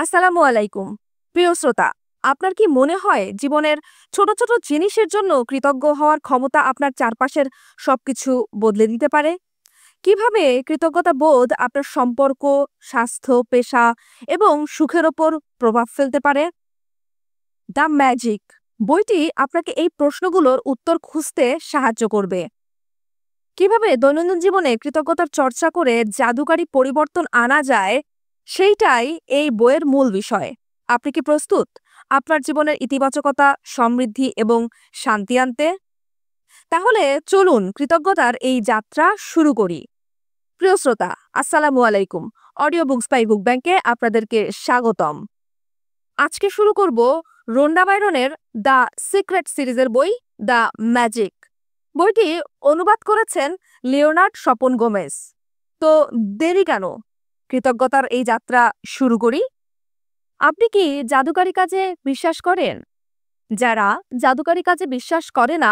আসসালামু আলাইকুম। প্রিয় শ্রোতা, আপনার কি মনে হয় জীবনের ছোট ছোট জিনিসের জন্য কৃতজ্ঞ হওয়ার ক্ষমতা আপনার চারপাশের সবকিছু বদলে দিতে পারে? কিভাবে কৃতজ্ঞতা বোধ আপনার সম্পর্ক, স্বাস্থ্য, পেশা এবং সুখের ওপর প্রভাব ফেলতে পারে? দ্য ম্যাজিক বইটি আপনাকে এই প্রশ্নগুলোর উত্তর খুঁজতে সাহায্য করবে। কিভাবে দৈনন্দিন জীবনে কৃতজ্ঞতার চর্চা করে জাদুকারী পরিবর্তন আনা যায়, সেইটাই এই বইয়ের মূল বিষয়। আপনি কি প্রস্তুত আপনার জীবনের ইতিবাচকতা, সমৃদ্ধি এবং শান্তি আনতে? তাহলে চলুন কৃতজ্ঞতার এই যাত্রা শুরু করি। প্রিয় শ্রোতা, আসসালামু আলাইকুম। অডিও বুকস বাই বুক ব্যাংকে আপনাদেরকে স্বাগতম। আজকে শুরু করব রোন্ডা বাইরনের দ্য সিক্রেট সিরিজের বই দ্য ম্যাজিক। বইটি অনুবাদ করেছেন লিওনার্ড স্বপন গোমেজ। তো দেরি কেন, কৃতজ্ঞতার এই যাত্রা শুরু করি। আপনি কি জাদুকারী কাজে বিশ্বাস করেন? যারা জাদুকারী কাজে বিশ্বাস করে না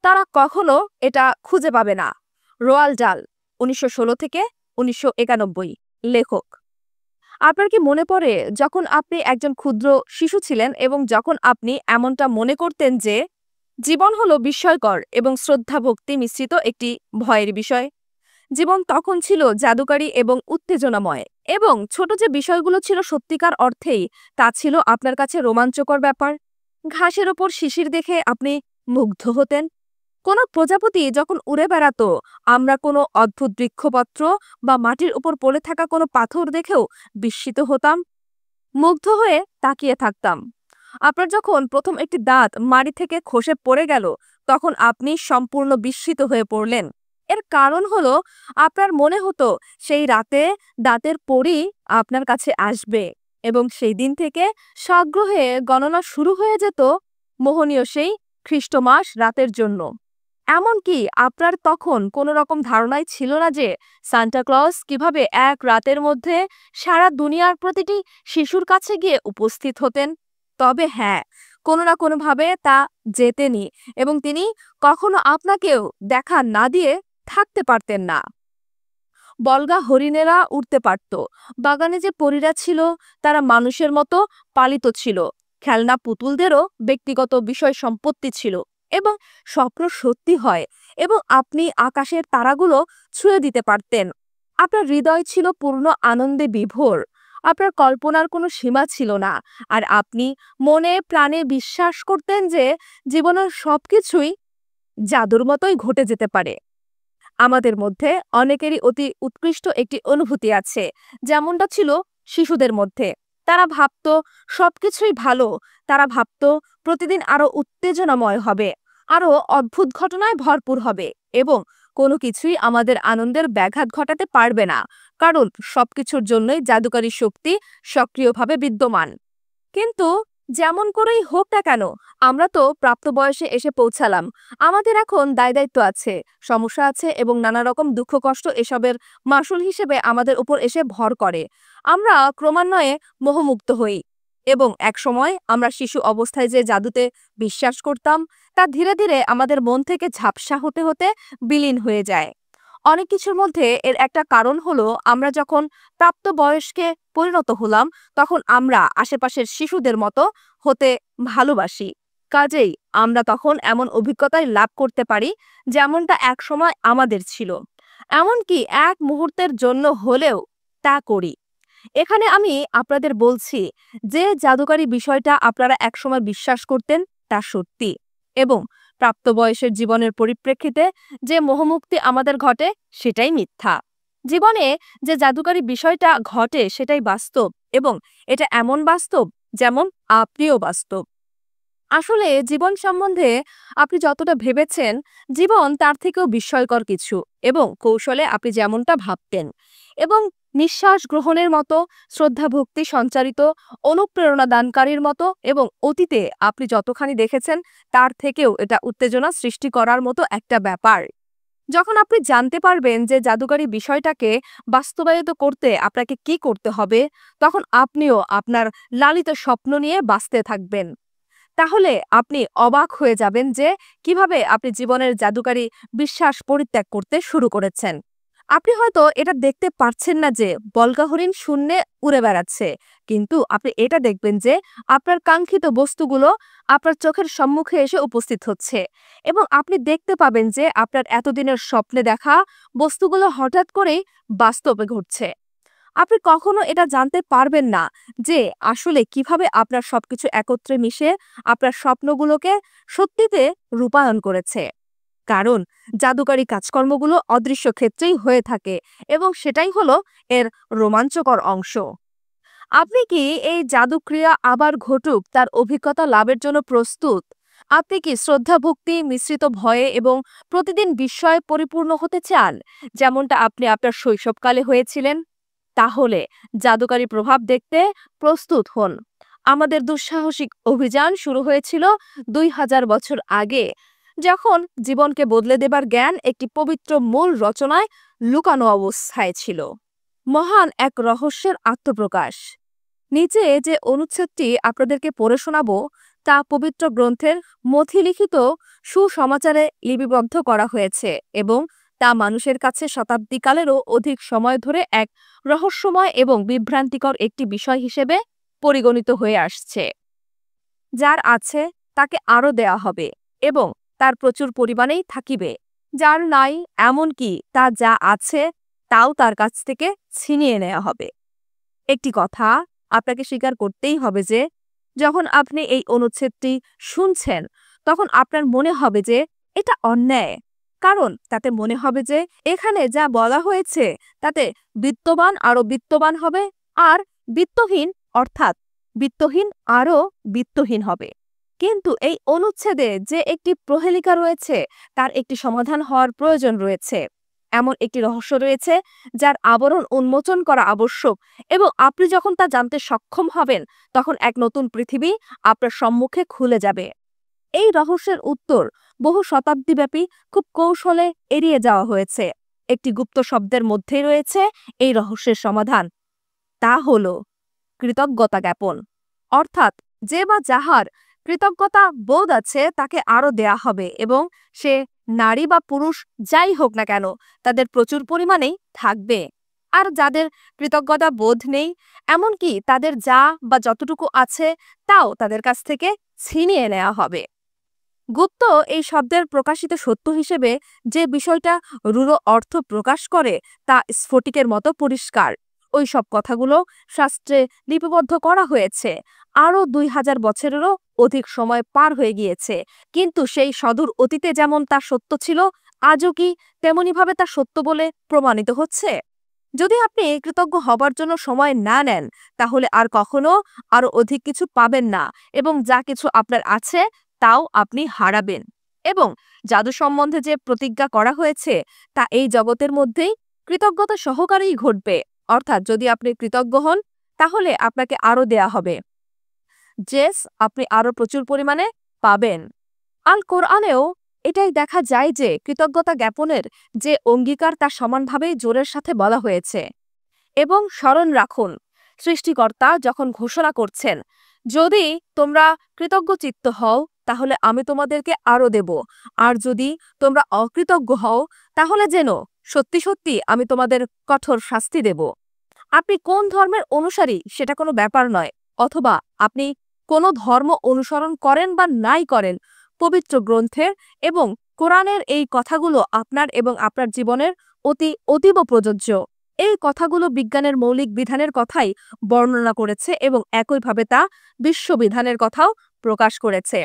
তারা কখনো এটা খুঁজে পাবে না। রোয়াল্ড ডাল, ১৯১৬ থেকে ১৯৯১, লেখক। আপনার কি মনে পড়ে যখন আপনি একজন ক্ষুদ্র শিশু ছিলেন এবং যখন আপনি এমনটা মনে করতেন যে জীবন হলো বিস্ময়কর এবং শ্রদ্ধা ভক্তি মিশ্রিত একটি ভয়ের বিষয়? জীবন তখন ছিল জাদুকারী এবং উত্তেজনাময়, এবং ছোট যে বিষয়গুলো ছিল সত্যিকার অর্থেই তা ছিল আপনার কাছে রোমাঞ্চকর ব্যাপার। ঘাসের ওপর শিশির দেখে আপনি মুগ্ধ হতেন। কোনো প্রজাপতি যখন উড়ে বেড়াতো, আমরা কোনো অদ্ভুত বৃক্ষপত্র বা মাটির উপর পড়ে থাকা কোনো পাথর দেখেও বিস্মিত হতাম, মুগ্ধ হয়ে তাকিয়ে থাকতাম। আপনার যখন প্রথম একটি দাঁত মাড়ি থেকে খসে পড়ে গেল, তখন আপনি সম্পূর্ণ বিস্মিত হয়ে পড়লেন। এর কারণ হলো আপনার মনে হতো সেই রাতে দাঁতের পরই আপনার কাছে আসবে, এবং সেই দিন থেকে সাগ্রহে গণনা শুরু হয়ে যেত মোহনীয় সেই খ্রিস্টমাস রাতের জন্য। এমনকি আপনার তখন কোনো রকম ধারণাই ছিল না যে সান্টা ক্লজ কিভাবে এক রাতের মধ্যে সারা দুনিয়ার প্রতিটি শিশুর কাছে গিয়ে উপস্থিত হতেন। তবে হ্যাঁ, কোনো না কোনোভাবে তা যেতেনি, এবং তিনি কখনো আপনাকেও দেখা না দিয়ে থাকতে পারতেন না। বলগা হরিণেরা উড়তে পারত, বাগানে যে পরীরা ছিল তারা মানুষের মতো পালিত ছিল, খেলনা পুতুলদেরও ব্যক্তিগত বিষয় সম্পত্তি ছিল, এবং স্বপ্ন সত্যি হয়, এবং আপনি আকাশের তারাগুলো ছুঁয়ে দিতে পারতেন। আপনার হৃদয় ছিল পূর্ণ আনন্দে বিভোর, আপনার কল্পনার কোনো সীমা ছিল না, আর আপনি মনে প্রাণে বিশ্বাস করতেন যে জীবনের সবকিছুই জাদুর মতোই ঘটে যেতে পারে। আমাদের মধ্যে অনেকেরই অতি উৎকৃষ্ট একটি অনুভূতি আছে, যেমনটা ছিল শিশুদের মধ্যে। তারা ভাবত সবকিছুই ভালো, তারা ভাবত প্রতিদিন আরো উত্তেজনাময় হবে, আরো অদ্ভুত ঘটনায় ভরপুর হবে, এবং কোনো কিছুই আমাদের আনন্দের ব্যাঘাত ঘটাতে পারবে না, কারণ সবকিছুর জন্যই জাদুকারী শক্তি সক্রিয়ভাবে বিদ্যমান। কিন্তু যেমন করেই হোক না কেন, আমরা তো প্রাপ্তবয়সে এসে পৌঁছালাম। আমাদের এখন দায়-দায়িত্ব আছে, সমস্যা আছে, এবং নানা রকম দুঃখ কষ্ট এসবের মাসুল হিসেবে আমাদের উপর এসে ভর করে। আমরা ক্রমান্বয়ে মোহমুক্ত হই, এবং একসময় আমরা শিশু অবস্থায় যে জাদুতে বিশ্বাস করতাম তা ধীরে ধীরে আমাদের মন থেকে ঝাপসা হতে হতে বিলীন হয়ে যায়। অনেক কিছুর মধ্যে এর একটা কারণ হলো আমরা যখন প্রাপ্তবয়স্কে পরিণত হলাম, তখন আমরা আশেপাশের শিশুদের মতো হতে ভালোবাসি। কাজেই আমরা তখন এমন অভিজ্ঞতায় লাভ করতে পারি যেমনটা একসময় আমাদের ছিল, এমনকি এক মুহূর্তের জন্য হলেও তা করি। এখানে আমি আপনাদের বলছি যে জাদুকারী বিষয়টা আপনারা একসময় বিশ্বাস করতেন তা সত্যি, এবং প্রাপ্তবয়সের জীবনের পরিপ্রেক্ষিতে যে মোহমুক্তি আমাদের ঘটে সেটাই মিথ্যা। জীবনে যে জাদুকারী বিষয়টা ঘটে সেটাই বাস্তব, এবং এটা এমন বাস্তব যেমন আপনিও বাস্তব। আসলে জীবন সম্বন্ধে আপনি যতটা ভেবেছেন, জীবন তার থেকেও বিস্ময়কর কিছু, এবং কৌশলে আপনি যেমনটা ভাবতেন, এবং নিঃশ্বাস গ্রহণের মতো, শ্রদ্ধা ভক্তি সঞ্চারিত, অনুপ্রেরণা দানকারীর মতো, এবং অতীতে আপনি যতখানি দেখেছেন তার থেকেও এটা উত্তেজনা সৃষ্টি করার মতো একটা ব্যাপার। যখন আপনি জানতে পারবেন যে জাদুকারী বিষয়টাকে বাস্তবায়িত করতে আপনাকে কি করতে হবে, তখন আপনিও আপনার লালিত স্বপ্ন নিয়ে বাঁচতে থাকবেন। তাহলে আপনি অবাক হয়ে যাবেন যে কিভাবে আপনি জীবনের জাদুকারী বিশ্বাস পরিত্যাগ করতে শুরু করেছেন। আপনি হয়তো এটা দেখতে পারছেন না যে বলগা হরিণ শূন্যে উড়ে বেড়াচ্ছে, কিন্তু আপনি এটা দেখবেন যে আপনার কাঙ্ক্ষিত বস্তুগুলো আপনার চোখের সম্মুখে এসে উপস্থিত হচ্ছে, এবং আপনি দেখতে পাবেন যে আপনার এতদিনের স্বপ্নে দেখা বস্তুগুলো হঠাৎ করেই বাস্তবে ঘটছে। আপনি কখনো এটা জানতে পারবেন না যে আসলে কিভাবে আপনার সবকিছু একত্রে মিশে আপনার স্বপ্নগুলোকে সত্যিতে রূপায়ণ করেছে। কারণ জাদুকারী কাজকর্মগুলো অদৃশ্য ক্ষেত্রেই হয়ে থাকে, এবং সেটাই হলো এর রোমাঞ্চকর অংশ। আপনি কি এই জাদুক্রিয়া আবার ঘটুক তার অভিজ্ঞতা লাভের জন্য প্রস্তুত? আপনি কি শ্রদ্ধা ভক্তি মিশ্রিত ভয়ে এবং প্রতিদিন বিস্ময়ে পরিপূর্ণ হতে চান, যেমনটা আপনি আপনার শৈশবকালে হয়েছিলেন? তাহলে জাদুকারী প্রভাব দেখতে প্রস্তুত হন। আমাদের দুঃসাহসিক অভিযান শুরু হয়েছিল 2000 বছর আগে, যখন জীবনকে বদলে দেবার জ্ঞান একটি পবিত্র মূল রচনায় লুকানো অবস্থায় ছিল। মহান এক রহস্যের আত্মপ্রকাশ। নিচে যে অনুচ্ছেদটি আপনাদেরকে পড়ে শোনাবো তা পবিত্র গ্রন্থের মথিলিখিত সুসমাচারে লিপিবদ্ধ করা হয়েছে, এবং তা মানুষের কাছে শতাব্দীকালেরও অধিক সময় ধরে এক রহস্যময় এবং বিভ্রান্তিকর একটি বিষয় হিসেবে পরিগণিত হয়ে আসছে। যার আছে তাকে আরও দেয়া হবে, এবং তার প্রচুর পরিমাণেই থাকিবে। যার নাই, এমনকি তা যা আছে তাও তার কাছ থেকে ছিনিয়ে নেওয়া হবে। একটি কথা আপনাকে স্বীকার করতেই হবে যে যখন আপনি এই অনুচ্ছেদটি শুনছেন, তখন আপনার মনে হবে যে এটা অন্যায়। কারণ তাতে মনে হবে যে এখানে যা বলা হয়েছে তাতে বিত্তবান আরও বিত্তবান হবে, আর বিত্তহীন অর্থাৎ বিত্তহীন আরও বিত্তহীন হবে। কিন্তু এই অনুচ্ছেদে যে একটি প্রহেলিকা রয়েছে তার একটি সমাধান হওয়ার প্রয়োজন রয়েছে। এমন একটি রহস্য রয়েছে যার আবরণ উন্মোচন করা আবশ্যক, এবং আপনি যখন তা জানতে সক্ষম হবেন তখন এক নতুন পৃথিবী আপনার সম্মুখে খুলে যাবে। এই রহস্যের উত্তর বহু শতাব্দীব্যাপী খুব কৌশলে এড়িয়ে যাওয়া হয়েছে। একটি গুপ্ত শব্দের মধ্যেই রয়েছে এই রহস্যের সমাধান। তা হল কৃতজ্ঞতা জ্ঞাপন। অর্থাৎ যে বা যাহার কৃতজ্ঞতা বোধ আছে তাকে আরও দেয়া হবে, এবং সে নারী বা পুরুষ যাই হোক না কেন তাদের প্রচুর পরিমাণেই থাকবে। আর যাদের কৃতজ্ঞতা বোধ নেই, এমনকি তাদের যা বা যতটুকু আছে তাও তাদের কাছ থেকে ছিনিয়ে নেওয়া হবে। গুপ্ত এই শব্দের প্রকাশিত সত্য হিসেবে যে বিষয়টা রূঢ় অর্থ প্রকাশ করে তা স্ফটিকের মতো পরিষ্কার। ওই সব কথাগুলো শাস্ত্রে লিপিবদ্ধ করা হয়েছে। আরও 2000 বছরেরও অধিক সময় পার হয়ে গিয়েছে, কিন্তু সেই সদূর অতীতে যেমন তা সত্য ছিল, আজও কি তেমনিভাবে তা সত্য বলে প্রমাণিত হচ্ছে? যদি আপনি কৃতজ্ঞ হবার জন্য সময় না নেন, তাহলে আর কখনো আরও অধিক কিছু পাবেন না, এবং যা কিছু আপনার আছে তাও আপনি হারাবেন। এবং জাদু সম্বন্ধে যে প্রতিজ্ঞা করা হয়েছে তা এই জগতের মধ্যেই কৃতজ্ঞতা সহকারেই ঘটবে। অর্থাৎ যদি আপনি কৃতজ্ঞ হন তাহলে আপনাকে আরও দেয়া হবে। জেস আপনি আরও প্রচুর পরিমাণে পাবেন। আল কোরআনেও এটাই দেখা যায় যে কৃতজ্ঞতা জ্ঞাপনের যে অঙ্গীকার তা সমানভাবেই জোরের সাথে বলা হয়েছে। এবং স্মরণ রাখুন, সৃষ্টিকর্তা যখন ঘোষণা করছেন, যদি তোমরা কৃতজ্ঞচিত্ত হও তাহলে আমি তোমাদেরকে আরও দেব, আর যদি তোমরা অকৃতজ্ঞ হও তাহলে যেন সত্যি সত্যি আমি তোমাদের কঠোর শাস্তি দেব। আপনি কোন ধর্মের অনুসারী সেটা কোনো ব্যাপার নয়, অথবা আপনি কোনো ধর্ম অনুসরণ করেন বা নাই করেন, পবিত্র গ্রন্থের এবং কোরআনের এই কথাগুলো আপনার এবং আপনার জীবনের অতীব প্রযোজ্য। এই কথাগুলো বিজ্ঞানের মৌলিক বিধানের কথাই বর্ণনা করেছে, এবং একইভাবে তা বিশ্ববিধানের কথাও প্রকাশ করেছে।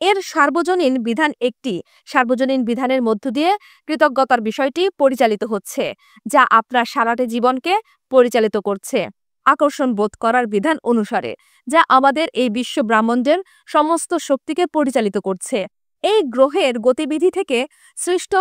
এর সার্বজনীন বিধান একটি সার্বজনীন বিধানের মধ্য দিয়ে কৃতজ্ঞতার বিষয়টি পরিচালিত হচ্ছে, যা আপনার সারাটি জীবনকে পরিচালিত করছে আকর্ষণ বোধ করার বিধান অনুসারে, যা আমাদের এই বিশ্ব ব্রহ্মাণ্ডের সমস্ত শক্তিকে পরিচালিত করছে এই গ্রহের গতিবিধি থেকে সৃষ্ট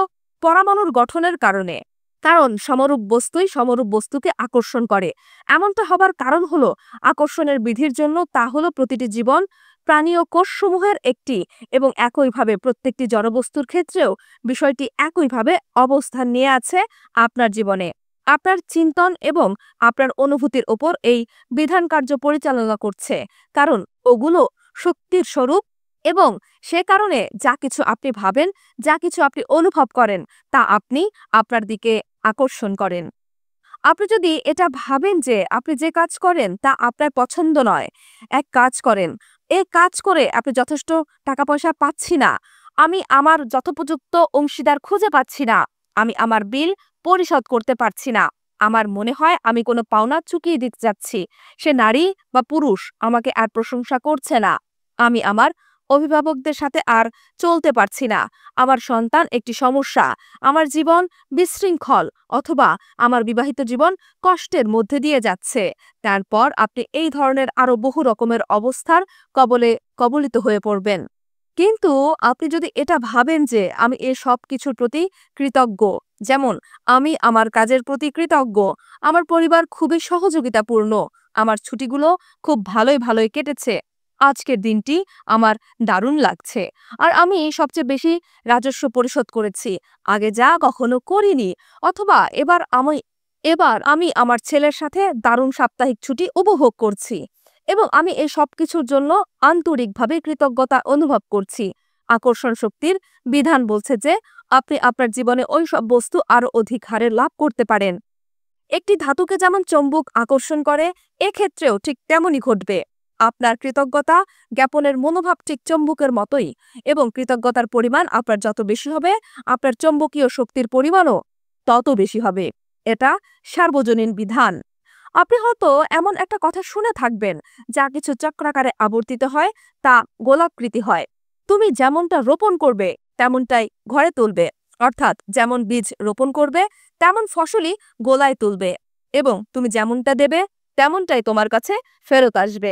পরমাণুর গঠনের কারণে। কারণ সমরূপ বস্তুই সমরূপ বস্তুকে আকর্ষণ করে। এমনটা হবার কারণ হলো আকর্ষণের বিধির জন্য, তা হলো প্রতিটি জীবন প্রাণী ও কোষসমূহের একটি, এবং একইভাবে প্রত্যেকটি জড়বস্তুর ক্ষেত্রেও বিষয়টি একইভাবে অবস্থান নিয়ে আছে আপনার জীবনে। আপনার চিন্তন এবং আপনার অনুভূতির ওপর এই বিধান কার্য পরিচালনা করছে, কারণ ওগুলো শক্তির স্বরূপ, এবং সে কারণে যা কিছু আপনি ভাবেন, যা কিছু আপনি অনুভব করেন তা আপনি আপনার দিকে আকর্ষণ করেন। আপনি যদি এটা ভাবেন যে আপনি যে কাজ করেন তা আপনার পছন্দ নয়, এক কাজ করেন, এই কাজ করে আপনি যথেষ্ট টাকা পয়সা পাচ্ছি না, আমি আমার যথোপযুক্ত অংশীদার খুঁজে পাচ্ছি না, আমি আমার বিল পরিশোধ করতে পারছি না, আমার মনে হয় আমি কোনো পাওনা চুকিয়ে দিতে যাচ্ছি, সে নারী বা পুরুষ আমাকে আর প্রশংসা করছে না, আমি আমার অভিভাবকদের সাথে আর চলতে পারছি না, আমার সন্তান একটি সমস্যা, আমার জীবন বিশৃঙ্খল, অথবা আমার বিবাহিত জীবন কষ্টের মধ্যে দিয়ে যাচ্ছে। তারপর আপনি এই ধরনের আরো বহু রকমের অবস্থার কবলিত হয়ে পড়বেন। কিন্তু আপনি যদি এটা ভাবেন যে আমি এই সব কিছুর প্রতি কৃতজ্ঞ, যেমন আমি আমার কাজের প্রতি কৃতজ্ঞ, আমার পরিবার খুবই সহযোগিতাপূর্ণ, আমার ছুটিগুলো খুব ভালোই কেটেছে, আজকের দিনটি আমার দারুণ লাগছে, আর আমি সবচেয়ে বেশি রাজস্ব পরিশোধ করেছি, আগে যা কখনো করিনি, অথবা এবার আমি আমার ছেলের সাথে দারুণ সাপ্তাহিক ছুটি উপভোগ করছি, এবং আমি এই সবকিছুর জন্য আন্তরিকভাবে কৃতজ্ঞতা অনুভব করছি। আকর্ষণ শক্তির বিধান বলছে যে আপনি আপনার জীবনে ওই সব বস্তু আরো অধিক হারে লাভ করতে পারেন। একটি ধাতুকে যেমন চৌম্বক আকর্ষণ করে, এক্ষেত্রেও ঠিক তেমনই ঘটবে। আপনার কৃতজ্ঞতা জ্ঞাপনের মনোভাব ঠিক চৌম্বকের মতোই, এবং কৃতজ্ঞতার পরিমাণ আপনার যত বেশি হবে, আপনার চৌম্বকীয় শক্তির পরিমাণও তত বেশি হবে। এটা সার্বজনীন বিধান। আপনি হয়তো এমন একটা কথা শুনে থাকবেন, যা কিছু চক্রাকারে আবর্তিত হয় তা গোলাকৃতি হয়। তুমি যেমনটা রোপণ করবে তেমনটাই ঘরে তুলবে, অর্থাৎ যেমন বীজ রোপণ করবে তেমন ফসলই গোলায় তুলবে, এবং তুমি যেমনটা দেবে তেমনটাই তোমার কাছে ফেরত আসবে।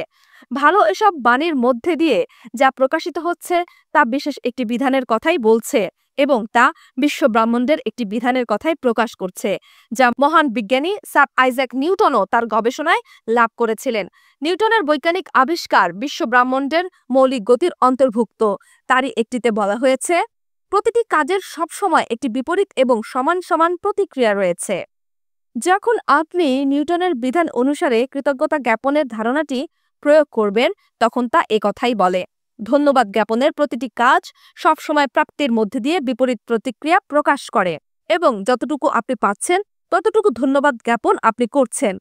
ভালো এসব বাণীর মধ্যে দিয়ে যা প্রকাশিত হচ্ছে তা বিশেষ একটি বিধানের কথাই বলছে, এবং তা বিশ্ব ব্রাহ্মণদের একটি বিধানের কথাই প্রকাশ করছে, যা মহান বিজ্ঞানী স্যার আইজ্যাক নিউটনও তার গবেষণায় লাভ করেছিলেন। নিউটনের বৈজ্ঞানিক আবিষ্কার বিশ্ব ব্রাহ্মণের মৌলিক গতির অন্তর্ভুক্ত। তারই একটিতে বলা হয়েছে, প্রতিটি কাজের সবসময় একটি বিপরীত এবং সমান সমান প্রতিক্রিয়া রয়েছে। যখন আপনি নিউটনের বিধান অনুসারে কৃতজ্ঞতা জ্ঞাপনের ধারণাটি প্রয়োগ করবেন, তখন তা একথাই বলে। ধন্যবাদ জ্ঞাপনের প্রতিটি কাজ সবসময় প্রাপ্তির মধ্যে দিয়ে বিপরীত প্রতিক্রিয়া প্রকাশ করে, এবং যতটুকু আপনি পাচ্ছেন ততটুকু ধন্যবাদ জ্ঞাপন আপনি করছেন।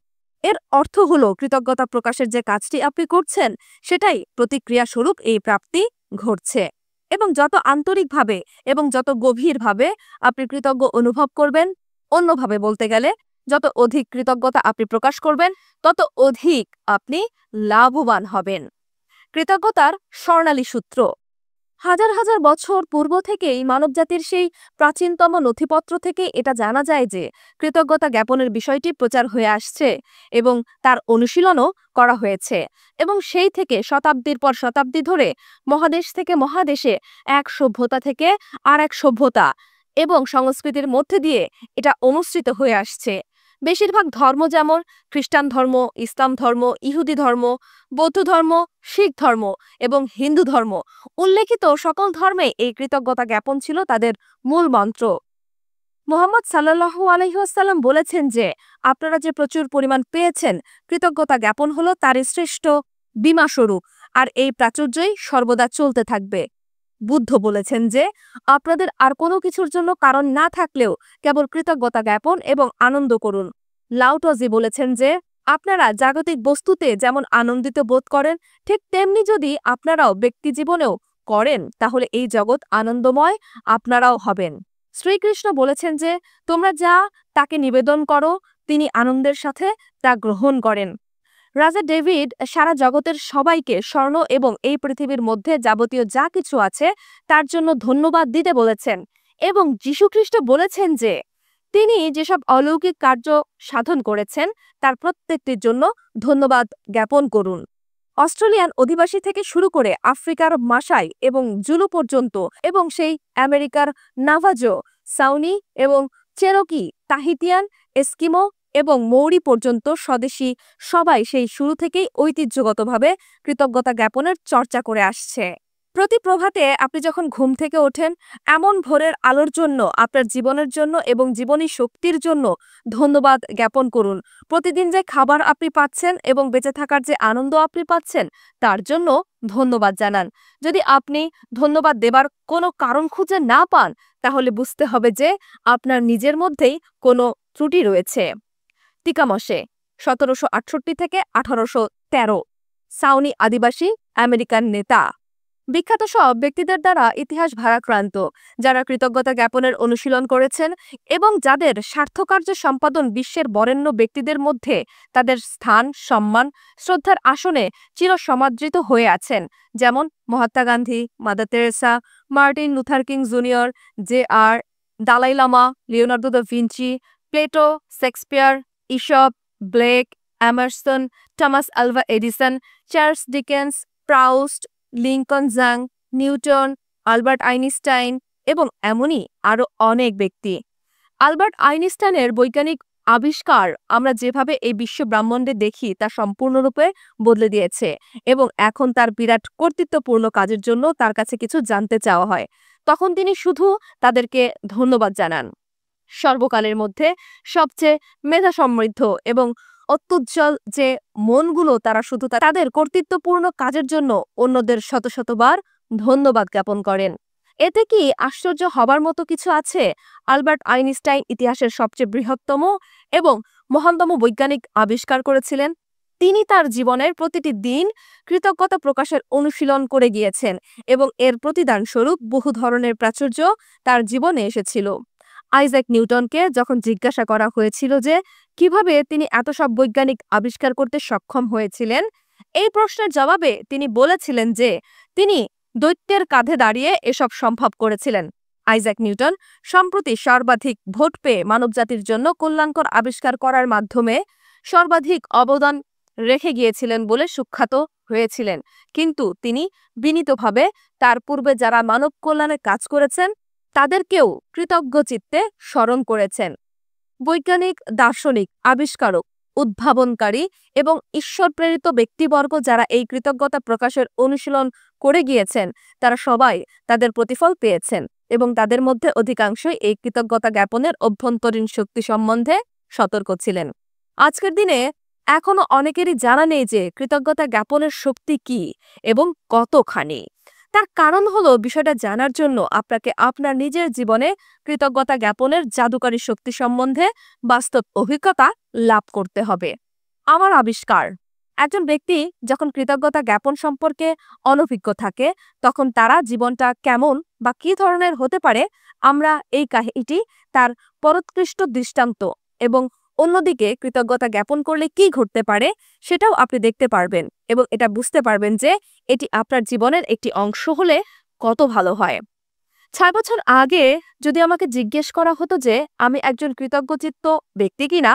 এর অর্থ হলো কৃতজ্ঞতা প্রকাশের যে কাজটি আপনি করছেন সেটাই প্রতিক্রিয়া স্বরূপ এই প্রাপ্তি ঘটছে, এবং যত আন্তরিকভাবে এবং যত গভীরভাবে আপনি কৃতজ্ঞ অনুভব করবেন, অন্যভাবে বলতে গেলে যত অধিক কৃতজ্ঞতা আপনি প্রকাশ করবেন তত অধিক আপনি লাভবান হবেন। কৃতজ্ঞতার স্বর্ণালী সূত্র। হাজার হাজার বছর পূর্ব থেকেই মানবজাতির সেই প্রাচীনতম নথিপত্র থেকে এটা জানা যায় যে কৃতজ্ঞতা জ্ঞাপনের বিষয়টি প্রচার হয়ে আসছে, এবং তার অনুশীলনও করা হয়েছে, এবং সেই থেকে শতাব্দীর পর শতাব্দী ধরে মহাদেশ থেকে মহাদেশে এক সভ্যতা থেকে আর এক সভ্যতা এবং সংস্কৃতির মধ্যে দিয়ে এটা অনুসৃত হয়ে আসছে। বেশিরভাগ ধর্ম, যেমন খ্রিস্টান ধর্ম, ইসলাম ধর্ম, ইহুদি ধর্ম, বৌদ্ধ ধর্ম, শিখ ধর্ম এবং হিন্দু ধর্ম, উল্লেখিত সকল ধর্মে এই কৃতজ্ঞতা জ্ঞাপন ছিল তাদের মূল মন্ত্র। মুহাম্মদ সাল্লাল্লাহু আলাইহি ওয়াসাল্লাম বলেছেন যে আপনারা যে প্রচুর পরিমাণ পেয়েছেন, কৃতজ্ঞতা জ্ঞাপন হলো তার শ্রেষ্ঠ বীমা স্বরূপ, আর এই প্রাচুর্যই সর্বদা চলতে থাকবে। বুদ্ধ বলেছেন যে আপনাদের আর কোনো কিছুর জন্য কারণ না থাকলেও কেবল কৃতজ্ঞতা জ্ঞাপন এবং আনন্দ করুন। লাউটজি বলেছেন যে আপনারা জাগতিক বস্তুতে যেমন আনন্দিত বোধ করেন, ঠিক তেমনি যদি আপনারাও ব্যক্তি জীবনেও করেন তাহলে এই জগৎ আনন্দময় আপনারাও হবেন। শ্রীকৃষ্ণ বলেছেন যে তোমরা যা তাকে নিবেদন করো তিনি আনন্দের সাথে তা গ্রহণ করেন। রাজা ডেভিড সারা জগতের সবাইকে স্বর্ণ এবং এই পৃথিবীর মধ্যে যাবতীয় যা কিছু আছে তার জন্য ধন্যবাদ দিতে বলেছেন, এবং যীশুখ্রিস্ট বলেছেন যে তিনি যেসব অলৌকিক কার্য সাধন করেছেন তার প্রত্যেকটির জন্য ধন্যবাদ জ্ঞাপন করুন। অস্ট্রেলিয়ান অধিবাসী থেকে শুরু করে আফ্রিকার মাসাই এবং জুলু পর্যন্ত, এবং সেই আমেরিকার নাভাজো, সাউনি এবং চেরোকি, তাহিতিয়ান, এস্কিমো এবং মৌরি পর্যন্ত স্বদেশী সবাই সেই শুরু থেকেই ঐতিহ্যগতভাবে কৃতজ্ঞতা জ্ঞাপনের চর্চা করে আসছে। প্রতি প্রভাতে আপনি যখন ঘুম থেকে ওঠেন, এমন ভোরের আলোর জন্য, আপনার জীবনের জন্য এবং জীবনী শক্তির জন্য ধন্যবাদ জ্ঞাপন করুন। প্রতিদিন যে খাবার আপনি পাচ্ছেন এবং বেঁচে থাকার যে আনন্দ আপনি পাচ্ছেন, তার জন্য ধন্যবাদ জানান। যদি আপনি ধন্যবাদ দেবার কোনো কারণ খুঁজে না পান, তাহলে বুঝতে হবে যে আপনার নিজের মধ্যেই কোনো ত্রুটি রয়েছে। তিকামশে ১৭৬৮ থেকে ১৮১৩, সাউনি আদিবাসী আমেরিকান নেতা। বিখ্যাত সব ব্যক্তিদের দ্বারা ইতিহাস ভারাক্রান্ত, যারা কৃতজ্ঞতা জ্ঞাপনের অনুশীলন করেছেন এবং যাদের স্বার্থকার্য সম্পাদন বিশ্বের বরেণ্য ব্যক্তিদের মধ্যে তাদের স্থান, সম্মান, শ্রদ্ধার আসনে চিরসমাদৃত হয়ে আছেন, যেমন Mahatma Gandhi, Mother Teresa, Martin Luther King junior, J R. Dalai Lama, Leonardo da Vinci, Plato, Shakespeare, Aesop, Blake, Emerson, Thomas Alva Edison, Charles Dickens, Proust, Lincoln Jung, Newton, Albert Einstein এবং এমনই আরও অনেক ব্যক্তি। আলবার্ট আইনস্টাইনের বৈজ্ঞানিক আবিষ্কার আমরা যেভাবে এই বিশ্ব ব্রহ্মাণ্ডে দেখি তা সম্পূর্ণরূপে বদলে দিয়েছে এবং এখন তার বিরাট কর্তৃত্বপূর্ণ কাজের জন্য তার কাছে কিছু জানতে চাওয়া হয়। তখন তিনি শুধু তাদেরকে ধন্যবাদ জানান। সর্বকালের মধ্যে সবচেয়ে মেধা সমৃদ্ধ এবং অত্যুজ্জ্বল যে মনগুলো, তারা শুধু তাদের কর্তৃত্বপূর্ণ কাজের জন্য অন্যদের শত শতবার ধন্যবাদ জ্ঞাপন করেন। এতে কি আশ্চর্য হবার মতো কিছু আছে? আলবার্ট আইনস্টাইন ইতিহাসের সবচেয়ে বৃহত্তম এবং মহানতম বৈজ্ঞানিক আবিষ্কার করেছিলেন। তিনি তার জীবনের প্রতিটি দিন কৃতজ্ঞতা প্রকাশের অনুশীলন করে গিয়েছেন এবং এর প্রতিদান স্বরূপ বহু ধরনের প্রাচুর্য তার জীবনে এসেছিল। আইজ্যাক নিউটনকে যখন জিজ্ঞাসা করা হয়েছিল যে কিভাবে তিনি এত সব বৈজ্ঞানিক আবিষ্কার করতে সক্ষম হয়েছিলেন, এই প্রশ্নের জবাবে তিনি বলেছিলেন যে তিনি দৈত্যের কাঁধে দাঁড়িয়ে এসব সম্ভব করেছিলেন। আইজ্যাক নিউটন সম্প্রতি সর্বাধিক ভোট পেয়ে মানবজাতির জন্য কল্যাণকর আবিষ্কার করার মাধ্যমে সর্বাধিক অবদান রেখে গিয়েছিলেন বলে সুখ্যাত হয়েছিলেন, কিন্তু তিনি বিনীতভাবে তার পূর্বে যারা মানব কল্যাণে কাজ করেছেন তাদেরকেও কৃতজ্ঞ চিত্তে স্মরণ করেছেন। বৈজ্ঞানিক, দার্শনিক, আবিষ্কারক, উদ্ভাবনকারী এবং ঈশ্বরপ্রেরিত ব্যক্তিবর্গ যারা এই কৃতজ্ঞতা প্রকাশের অনুশীলন করে গিয়েছেন, তারা সবাই তাদের প্রতিফল পেয়েছেন এবং তাদের মধ্যে অধিকাংশই এই কৃতজ্ঞতা জ্ঞাপনের অভ্যন্তরীণ শক্তি সম্বন্ধে সতর্ক ছিলেন। আজকের দিনে এখনো অনেকেরই জানা নেই যে কৃতজ্ঞতা জ্ঞাপনের শক্তি কি এবং কতখানি। তার কারণ হলো, বিষয়টা জানার জন্য আপনাকে আপনার নিজের জীবনে কৃতজ্ঞতা জ্ঞাপনের জাদুকরী শক্তি সম্বন্ধে বাস্তব অভিজ্ঞতা লাভ করতে হবে। আমার আবিষ্কার: একজন ব্যক্তি যখন কৃতজ্ঞতা জ্ঞাপন সম্পর্কে অনভিজ্ঞ থাকে, তখন তারা জীবনটা কেমন বা কী ধরনের হতে পারে, আমরা এই কাহিনীটি তার পরোৎকৃষ্ট দৃষ্টান্ত এবং অন্যদিকে কৃতজ্ঞতা জ্ঞাপন করলে কি ঘটতে পারে সেটাও আপনি দেখতে পারবেন এবং এটা বুঝতে পারবেন যে এটি আপনার জীবনের একটি অংশ হলে কত ভালো হয়। ৬ বছর আগে যদি আমাকে জিজ্ঞেস করা হতো যে আমি একজন কৃতজ্ঞচিত্ত ব্যক্তি কিনা,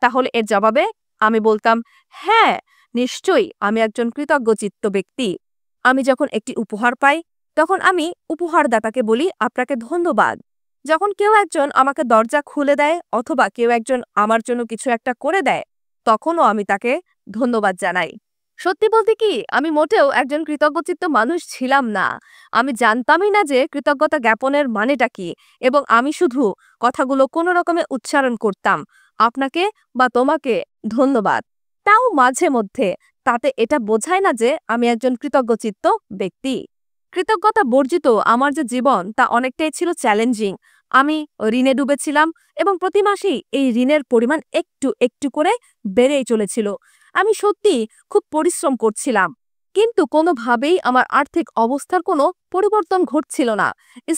তাহলে এর জবাবে আমি বলতাম, হ্যাঁ, নিশ্চয়ই আমি একজন কৃতজ্ঞচিত্ত ব্যক্তি। আমি যখন একটি উপহার পাই, তখন আমি উপহারদাতাকে বলি, আপনাকে ধন্যবাদ। যখন কেউ একজন আমাকে দরজা খুলে দেয় অথবা কেউ একজন আমার জন্য কিছু একটা করে দেয়, তখনও আমি তাকে ধন্যবাদ জানাই। সত্যি বলতে কি, আমি মোটেও একজন কৃতজ্ঞচিত্ত মানুষ ছিলাম না। আমি জানতামই না যে কৃতজ্ঞতা জ্ঞাপনের মানেটা কি এবং আমি শুধু কথাগুলো কোনো রকমে উচ্চারণ করতাম, আপনাকে বা তোমাকে ধন্যবাদ। তাও মাঝে মধ্যে। তাতে এটা বোঝায় না যে আমি একজন কৃতজ্ঞচিত্ত ব্যক্তি। কৃতজ্ঞতা বর্জিত আমার যে জীবন, তা অনেকটাই ছিল চ্যালেঞ্জিং। আমি ঋণে ডুবেছিলাম এবং প্রতি মাসেই এই ঋণের পরিমাণ একটু একটু করে বেড়েই চলেছিল। আমি সত্যি খুব পরিশ্রম করছিলাম, কিন্তু কোনোভাবেই আমার আর্থিক অবস্থার কোনো পরিবর্তন ঘটছিল না।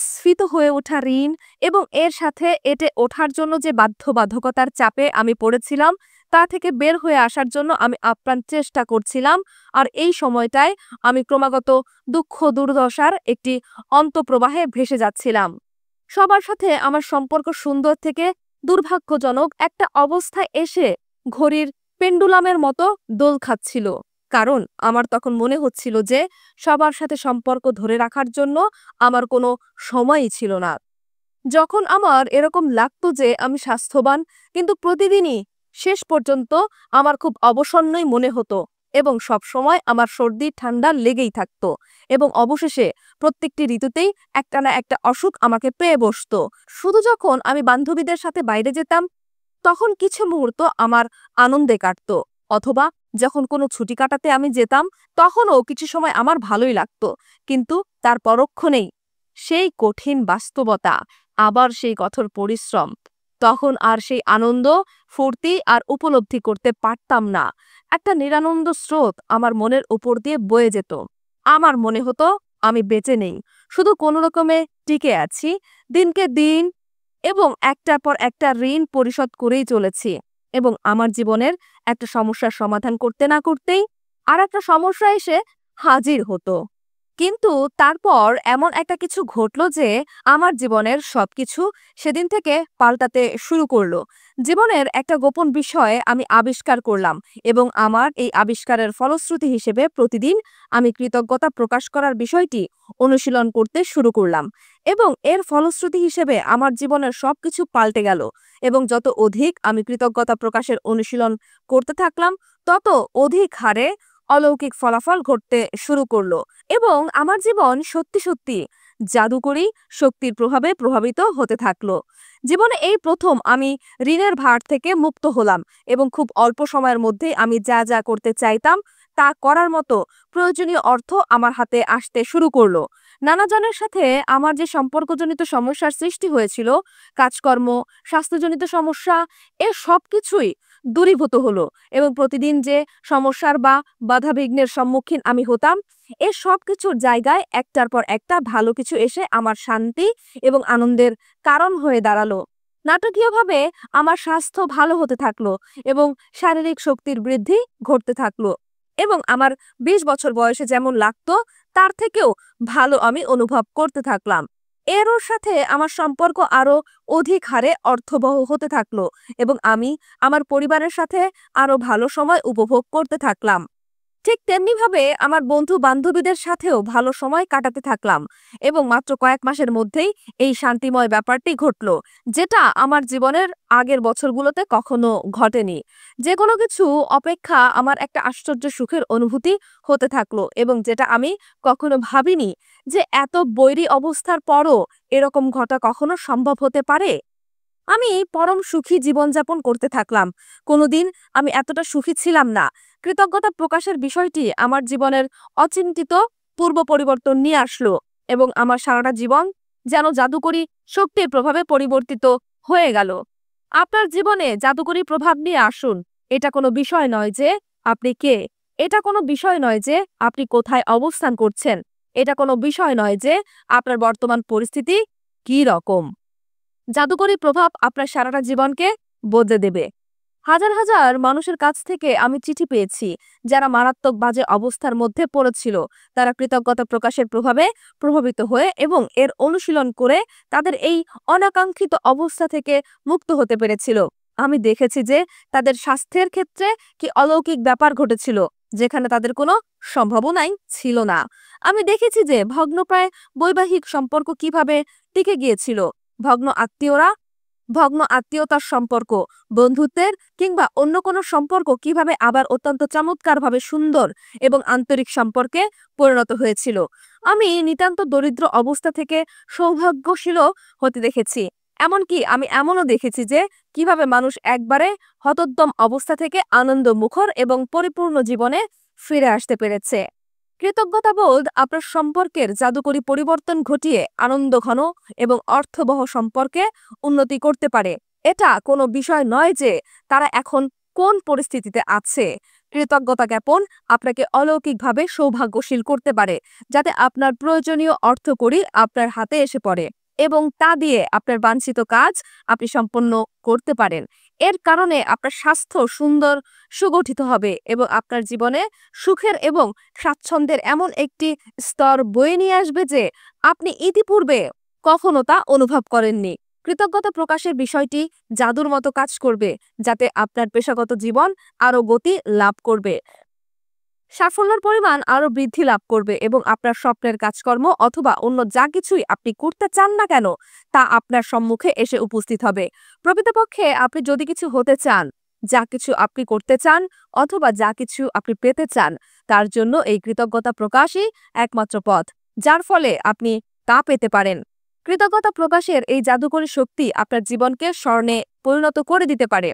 স্ফীত হয়ে ওঠা ঋণ এবং এর সাথে এটে ওঠার জন্য যে বাধ্যবাধকতার চাপে আমি পড়েছিলাম, তা থেকে বের হয়ে আসার জন্য আমি আপ্রাণ চেষ্টা করছিলাম। আর এই সময়টায় আমি ক্রমাগত দুঃখ দুর্দশার একটি অন্তঃপ্রবাহে ভেসে যাচ্ছিলাম। সবার সাথে আমার সম্পর্ক সুন্দর থেকে দুর্ভাগ্যজনক একটা অবস্থায় এসে ঘড়ির পেন্ডুলামের মতো দোল খাচ্ছিল, কারণ আমার তখন মনে হচ্ছিল যে সবার সাথে সম্পর্ক ধরে রাখার জন্য আমার কোনো সময়ই ছিল না। যখন আমার এরকম লাগতো যে আমি স্বাস্থ্যবান, কিন্তু প্রতিদিনই শেষ পর্যন্ত আমার খুব অবসন্নই মনে হতো এবং সবসময় আমার সর্দি ঠান্ডা লেগেই থাকতো এবং অবশেষে প্রত্যেকটি ঋতুতেই একটা না একটা অসুখ আমাকে পেয়ে বসতো। শুধু যখন আমি বান্ধবীদের সাথে বাইরে যেতাম তখন কিছু মুহূর্ত আমার আনন্দে কাটতো, অথবা যখন কোনো ছুটি কাটাতে আমি যেতাম তখনও কিছু সময় আমার ভালোই লাগতো। কিন্তু তার পরক্ষণেই সেই কঠিন বাস্তবতা, আবার সেই কঠোর পরিশ্রম। তখন আর সেই আনন্দ, ফুর্তি আর উপলব্ধি করতে পারতাম না। একটা নিরানন্দ স্রোত আমার মনের উপর দিয়ে বয়ে যেত। আমার মনে হতো আমি বেঁচে নেই, শুধু কোনো রকমে টিকে আছি দিনকে দিন, এবং একটার পর একটা ঋণ পরিশোধ করেই চলেছি। এবং আমার জীবনের একটা সমস্যার সমাধান করতে না করতেই আর একটা সমস্যা এসে হাজির হতো। কিন্তু তারপর এমন একটা কিছু ঘটলো যে আমার জীবনের সবকিছু সেদিন থেকে পাল্টাতে শুরু করলো। জীবনের একটা গোপন বিষয় আমি আবিষ্কার করলাম এবং আমার এই আবিষ্কারের ফলশ্রুতি হিসেবে প্রতিদিন আমি কৃতজ্ঞতা প্রকাশ করার বিষয়টি অনুশীলন করতে শুরু করলাম। এবং এর ফলশ্রুতি হিসেবে আমার জীবনের সবকিছু পাল্টে গেল। এবং যত অধিক আমি কৃতজ্ঞতা প্রকাশের অনুশীলন করতে থাকলাম, তত অধিক হারে অলৌকিক ফলাফল ঘটতে শুরু করলো। এবং আমার জীবন সত্যি সত্যি জাদুকরী শক্তির প্রভাবে প্রভাবিত হতে থাকলো। জীবনে এই প্রথম আমি ঋণের ভার থেকে মুক্ত হলাম এবং খুব অল্প সময়ের মধ্যে আমি যা যা করতে চাইতাম তা করার মতো প্রয়োজনীয় অর্থ আমার হাতে আসতে শুরু করলো। নানাজনের সাথে আমার যে সম্পর্কজনিত সমস্যার সৃষ্টি হয়েছিল, কাজকর্ম, স্বাস্থ্যজনিত সমস্যা, এর সবকিছুই দূরীভূত হলো। এবং প্রতিদিন যে সমস্যার বা বাধাবিঘ্নের সম্মুখীন আমি হতাম, এর সবকিছুর জায়গায় একটার পর একটা ভালো কিছু এসে আমার শান্তি এবং আনন্দের কারণ হয়ে দাঁড়ালো। নাটকীয়ভাবে আমার স্বাস্থ্য ভালো হতে থাকলো এবং শারীরিক শক্তির বৃদ্ধি ঘটতে থাকলো। এবং আমার ২০ বছর বয়সে যেমন লাগতো তার থেকেও ভালো আমি অনুভব করতে থাকলাম। এরও সাথে আমার সম্পর্ক আরো অধিক হারে অর্থবহ হতে থাকলো এবং আমি আমার পরিবারের সাথে আরো ভালো সময় উপভোগ করতে থাকলাম। ঠিক তেমনিভাবে আমার বন্ধু বান্ধবীদের সাথেও ভালো সময় কাটাতে থাকলাম এবং মাত্র কয়েক মাসের মধ্যেই এই শান্তিময় ব্যাপারটি ঘটল, যেটা আমার জীবনের আগের বছরগুলোতে কখনো ঘটেনি। যে কোনো কিছু অপেক্ষা আমার একটা আশ্চর্য সুখের অনুভূতি হতে থাকলো এবং যেটা আমি কখনো ভাবিনি যে এত বৈরী অবস্থার পরও এরকম ঘটা কখনো সম্ভব হতে পারে। আমি পরম সুখী জীবনযাপন করতে থাকলাম। কোনোদিন আমি এতটা সুখী ছিলাম না। কৃতজ্ঞতা প্রকাশের বিষয়টি আমার জীবনের অচিন্তিত পূর্ব পরিবর্তন নিয়ে আসলো এবং আমার সারাটা জীবন যেন জাদুকরী শক্তির প্রভাবে পরিবর্তিত হয়ে গেল। আপনার জীবনে জাদুকরী প্রভাব নিয়ে আসুন। এটা কোনো বিষয় নয় যে আপনি কে, এটা কোনো বিষয় নয় যে আপনি কোথায় অবস্থান করছেন, এটা কোনো বিষয় নয় যে আপনার বর্তমান পরিস্থিতি কি রকম। জাদুকরী প্রভাব আপনার সারাটা জীবনকে বদলে দেবে। হাজার হাজার মানুষের কাছ থেকে আমি চিঠি পেয়েছি যারা মারাত্মক বাজে অবস্থার মধ্যে পড়েছিল। তারা কৃতজ্ঞতা প্রকাশের প্রভাবে প্রভাবিত হয়ে এবং এর অনুশীলন করে তাদের এই অনাকাঙ্ক্ষিত অবস্থা থেকে মুক্ত হতে পেরেছিল। আমি দেখেছি যে তাদের স্বাস্থ্যের ক্ষেত্রে কি অলৌকিক ব্যাপার ঘটেছিল, যেখানে তাদের কোনো সম্ভাবনাই ছিল না। আমি দেখেছি যে ভগ্নপ্রায় বৈবাহিক সম্পর্ক কিভাবে টিকে গিয়েছিল। ভগ্ন আত্মীয়রা ভগ্ন আত্মীয়তার সম্পর্ক, বন্ধুত্বের কিংবা অন্য কোনো সম্পর্ক কিভাবে আবার অত্যন্ত চমৎকারভাবে সুন্দর এবং আন্তরিক সম্পর্কে পরিণত হয়েছিল। আমি নিতান্ত দরিদ্র অবস্থা থেকে সৌভাগ্যশীলও হতে দেখেছি। এমনকি আমি এমনও দেখেছি যে কিভাবে মানুষ একবারে হতোদ্যম অবস্থা থেকে আনন্দমুখর এবং পরিপূর্ণ জীবনে ফিরে আসতে পেরেছে। কৃতজ্ঞতাবোধ আপনার সম্পর্কের জাদুকরী পরিবর্তন ঘটিয়ে আনন্দঘন এবং অর্থবহ সম্পর্কে উন্নতি করতে পারে। এটা কোনো বিষয় নয় যে তারা এখন কোন পরিস্থিতিতে আছে। কৃতজ্ঞতা জ্ঞাপন আপনাকে অলৌকিকভাবে সৌভাগ্যশীল করতে পারে, যাতে আপনার প্রয়োজনীয় অর্থকড়ি আপনার হাতে এসে পড়ে এবং তা দিয়ে আপনার বাঞ্ছিত কাজ আপনি সম্পন্ন করতে পারেন। এর কারণে আপনার স্বাস্থ্য সুন্দর সুগঠিত হবে এবং আপনার জীবনে সুখের এবং স্বাচ্ছন্দ্যের এমন একটি স্তর বয়ে নিয়ে আসবে যে আপনি ইতিপূর্বে কখনো তা অনুভব করেননি। কৃতজ্ঞতা প্রকাশের বিষয়টি জাদুর মতো কাজ করবে, যাতে আপনার পেশাগত জীবন আরো গতি লাভ করবে, সাফল্যের পরিমাণ আরো বৃদ্ধি লাভ করবে এবং আপনার স্বপ্নের কাজকর্ম অথবা অন্য যা কিছুই আপনি করতে চান না কেন তা আপনার সম্মুখে এসে উপস্থিত হবে। প্রকৃতপক্ষে আপনি যদি কিছু হতে চান, যা কিছু আপনি করতে চান অথবা যা কিছু আপনি পেতে চান, তার জন্য এই কৃতজ্ঞতা প্রকাশই একমাত্র পথ, যার ফলে আপনি তা পেতে পারেন। কৃতজ্ঞতা প্রকাশের এই জাদুকরী শক্তি আপনার জীবনকে স্বর্ণে পরিণত করে দিতে পারে।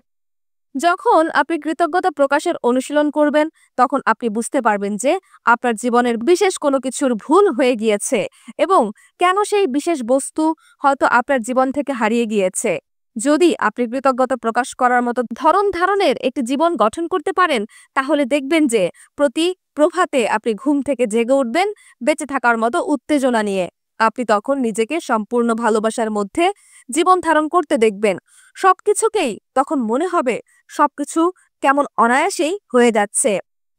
যখন আপনি কৃতজ্ঞতা প্রকাশের অনুশীলন করবেন, তখন আপনি বুঝতে পারবেন যে আপনার জীবনের বিশেষ কোনো কিছুর ভুল হয়ে গিয়েছে এবং কেন সেই বিশেষ বস্তু হয়তো আপনার জীবন থেকে হারিয়ে গিয়েছে। যদি আপনি কৃতজ্ঞতা প্রকাশ করার মতো ধরন ধারণের একটি জীবন গঠন করতে পারেন, তাহলে দেখবেন যে প্রতি প্রভাতে আপনি ঘুম থেকে জেগে উঠবেন বেঁচে থাকার মতো উত্তেজনা নিয়ে। আপনি তখন নিজেকে সম্পূর্ণ ভালোবাসার মধ্যে জীবন ধারণ করতে দেখবেন। সবকিছুকেই তখন মনে হবে সবকিছু কেমন অনায়াসেই হয়ে যাচ্ছে।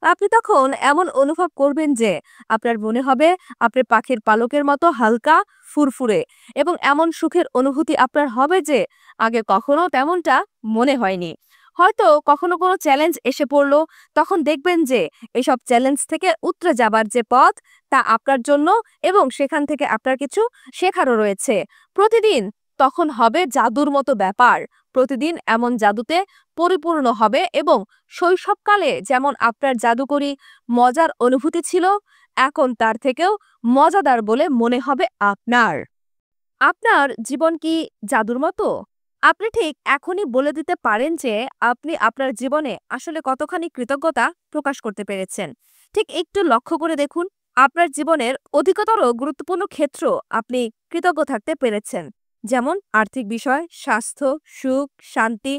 আপনি তখন এমন অনুভব করবেন যে আপনার মনে হবে আপনি পাখির পালকের মতো হালকা, ফুরফুরে এবং এমন সুখের অনুভূতি আপনার হবে যে আগে কখনো তেমনটা মনে হয়নি। হয়তো কখনো কোনো চ্যালেঞ্জ এসে পড়ল, তখন দেখবেন যে এসব চ্যালেঞ্জ থেকে উতরে যাবার যে পথ, তা আপনার জন্য এবং সেখান থেকে আপনার কিছু শেখারও রয়েছে। প্রতিদিন তখন হবে জাদুর মতো ব্যাপার। প্রতিদিন এমন জাদুতে পরিপূর্ণ হবে এবং শৈশবকালে যেমন আপনার জাদুকরী মজার অনুভূতি ছিল, এখন তার থেকেও মজাদার বলে মনে হবে আপনার। আপনার জীবন কি জাদুর মতো? আপনি ঠিক এখনই বলে দিতে পারেন যে আপনি আপনার জীবনে আসলে কতখানি কৃতজ্ঞতা প্রকাশ করতে পেরেছেন। ঠিক একটু লক্ষ্য করে দেখুন, আপনার জীবনের অধিকতর গুরুত্বপূর্ণ ক্ষেত্র আপনি কৃতজ্ঞ থাকতে পেরেছেন। যেমন আর্থিক বিষয়, স্বাস্থ্য, সুখ, শান্তি,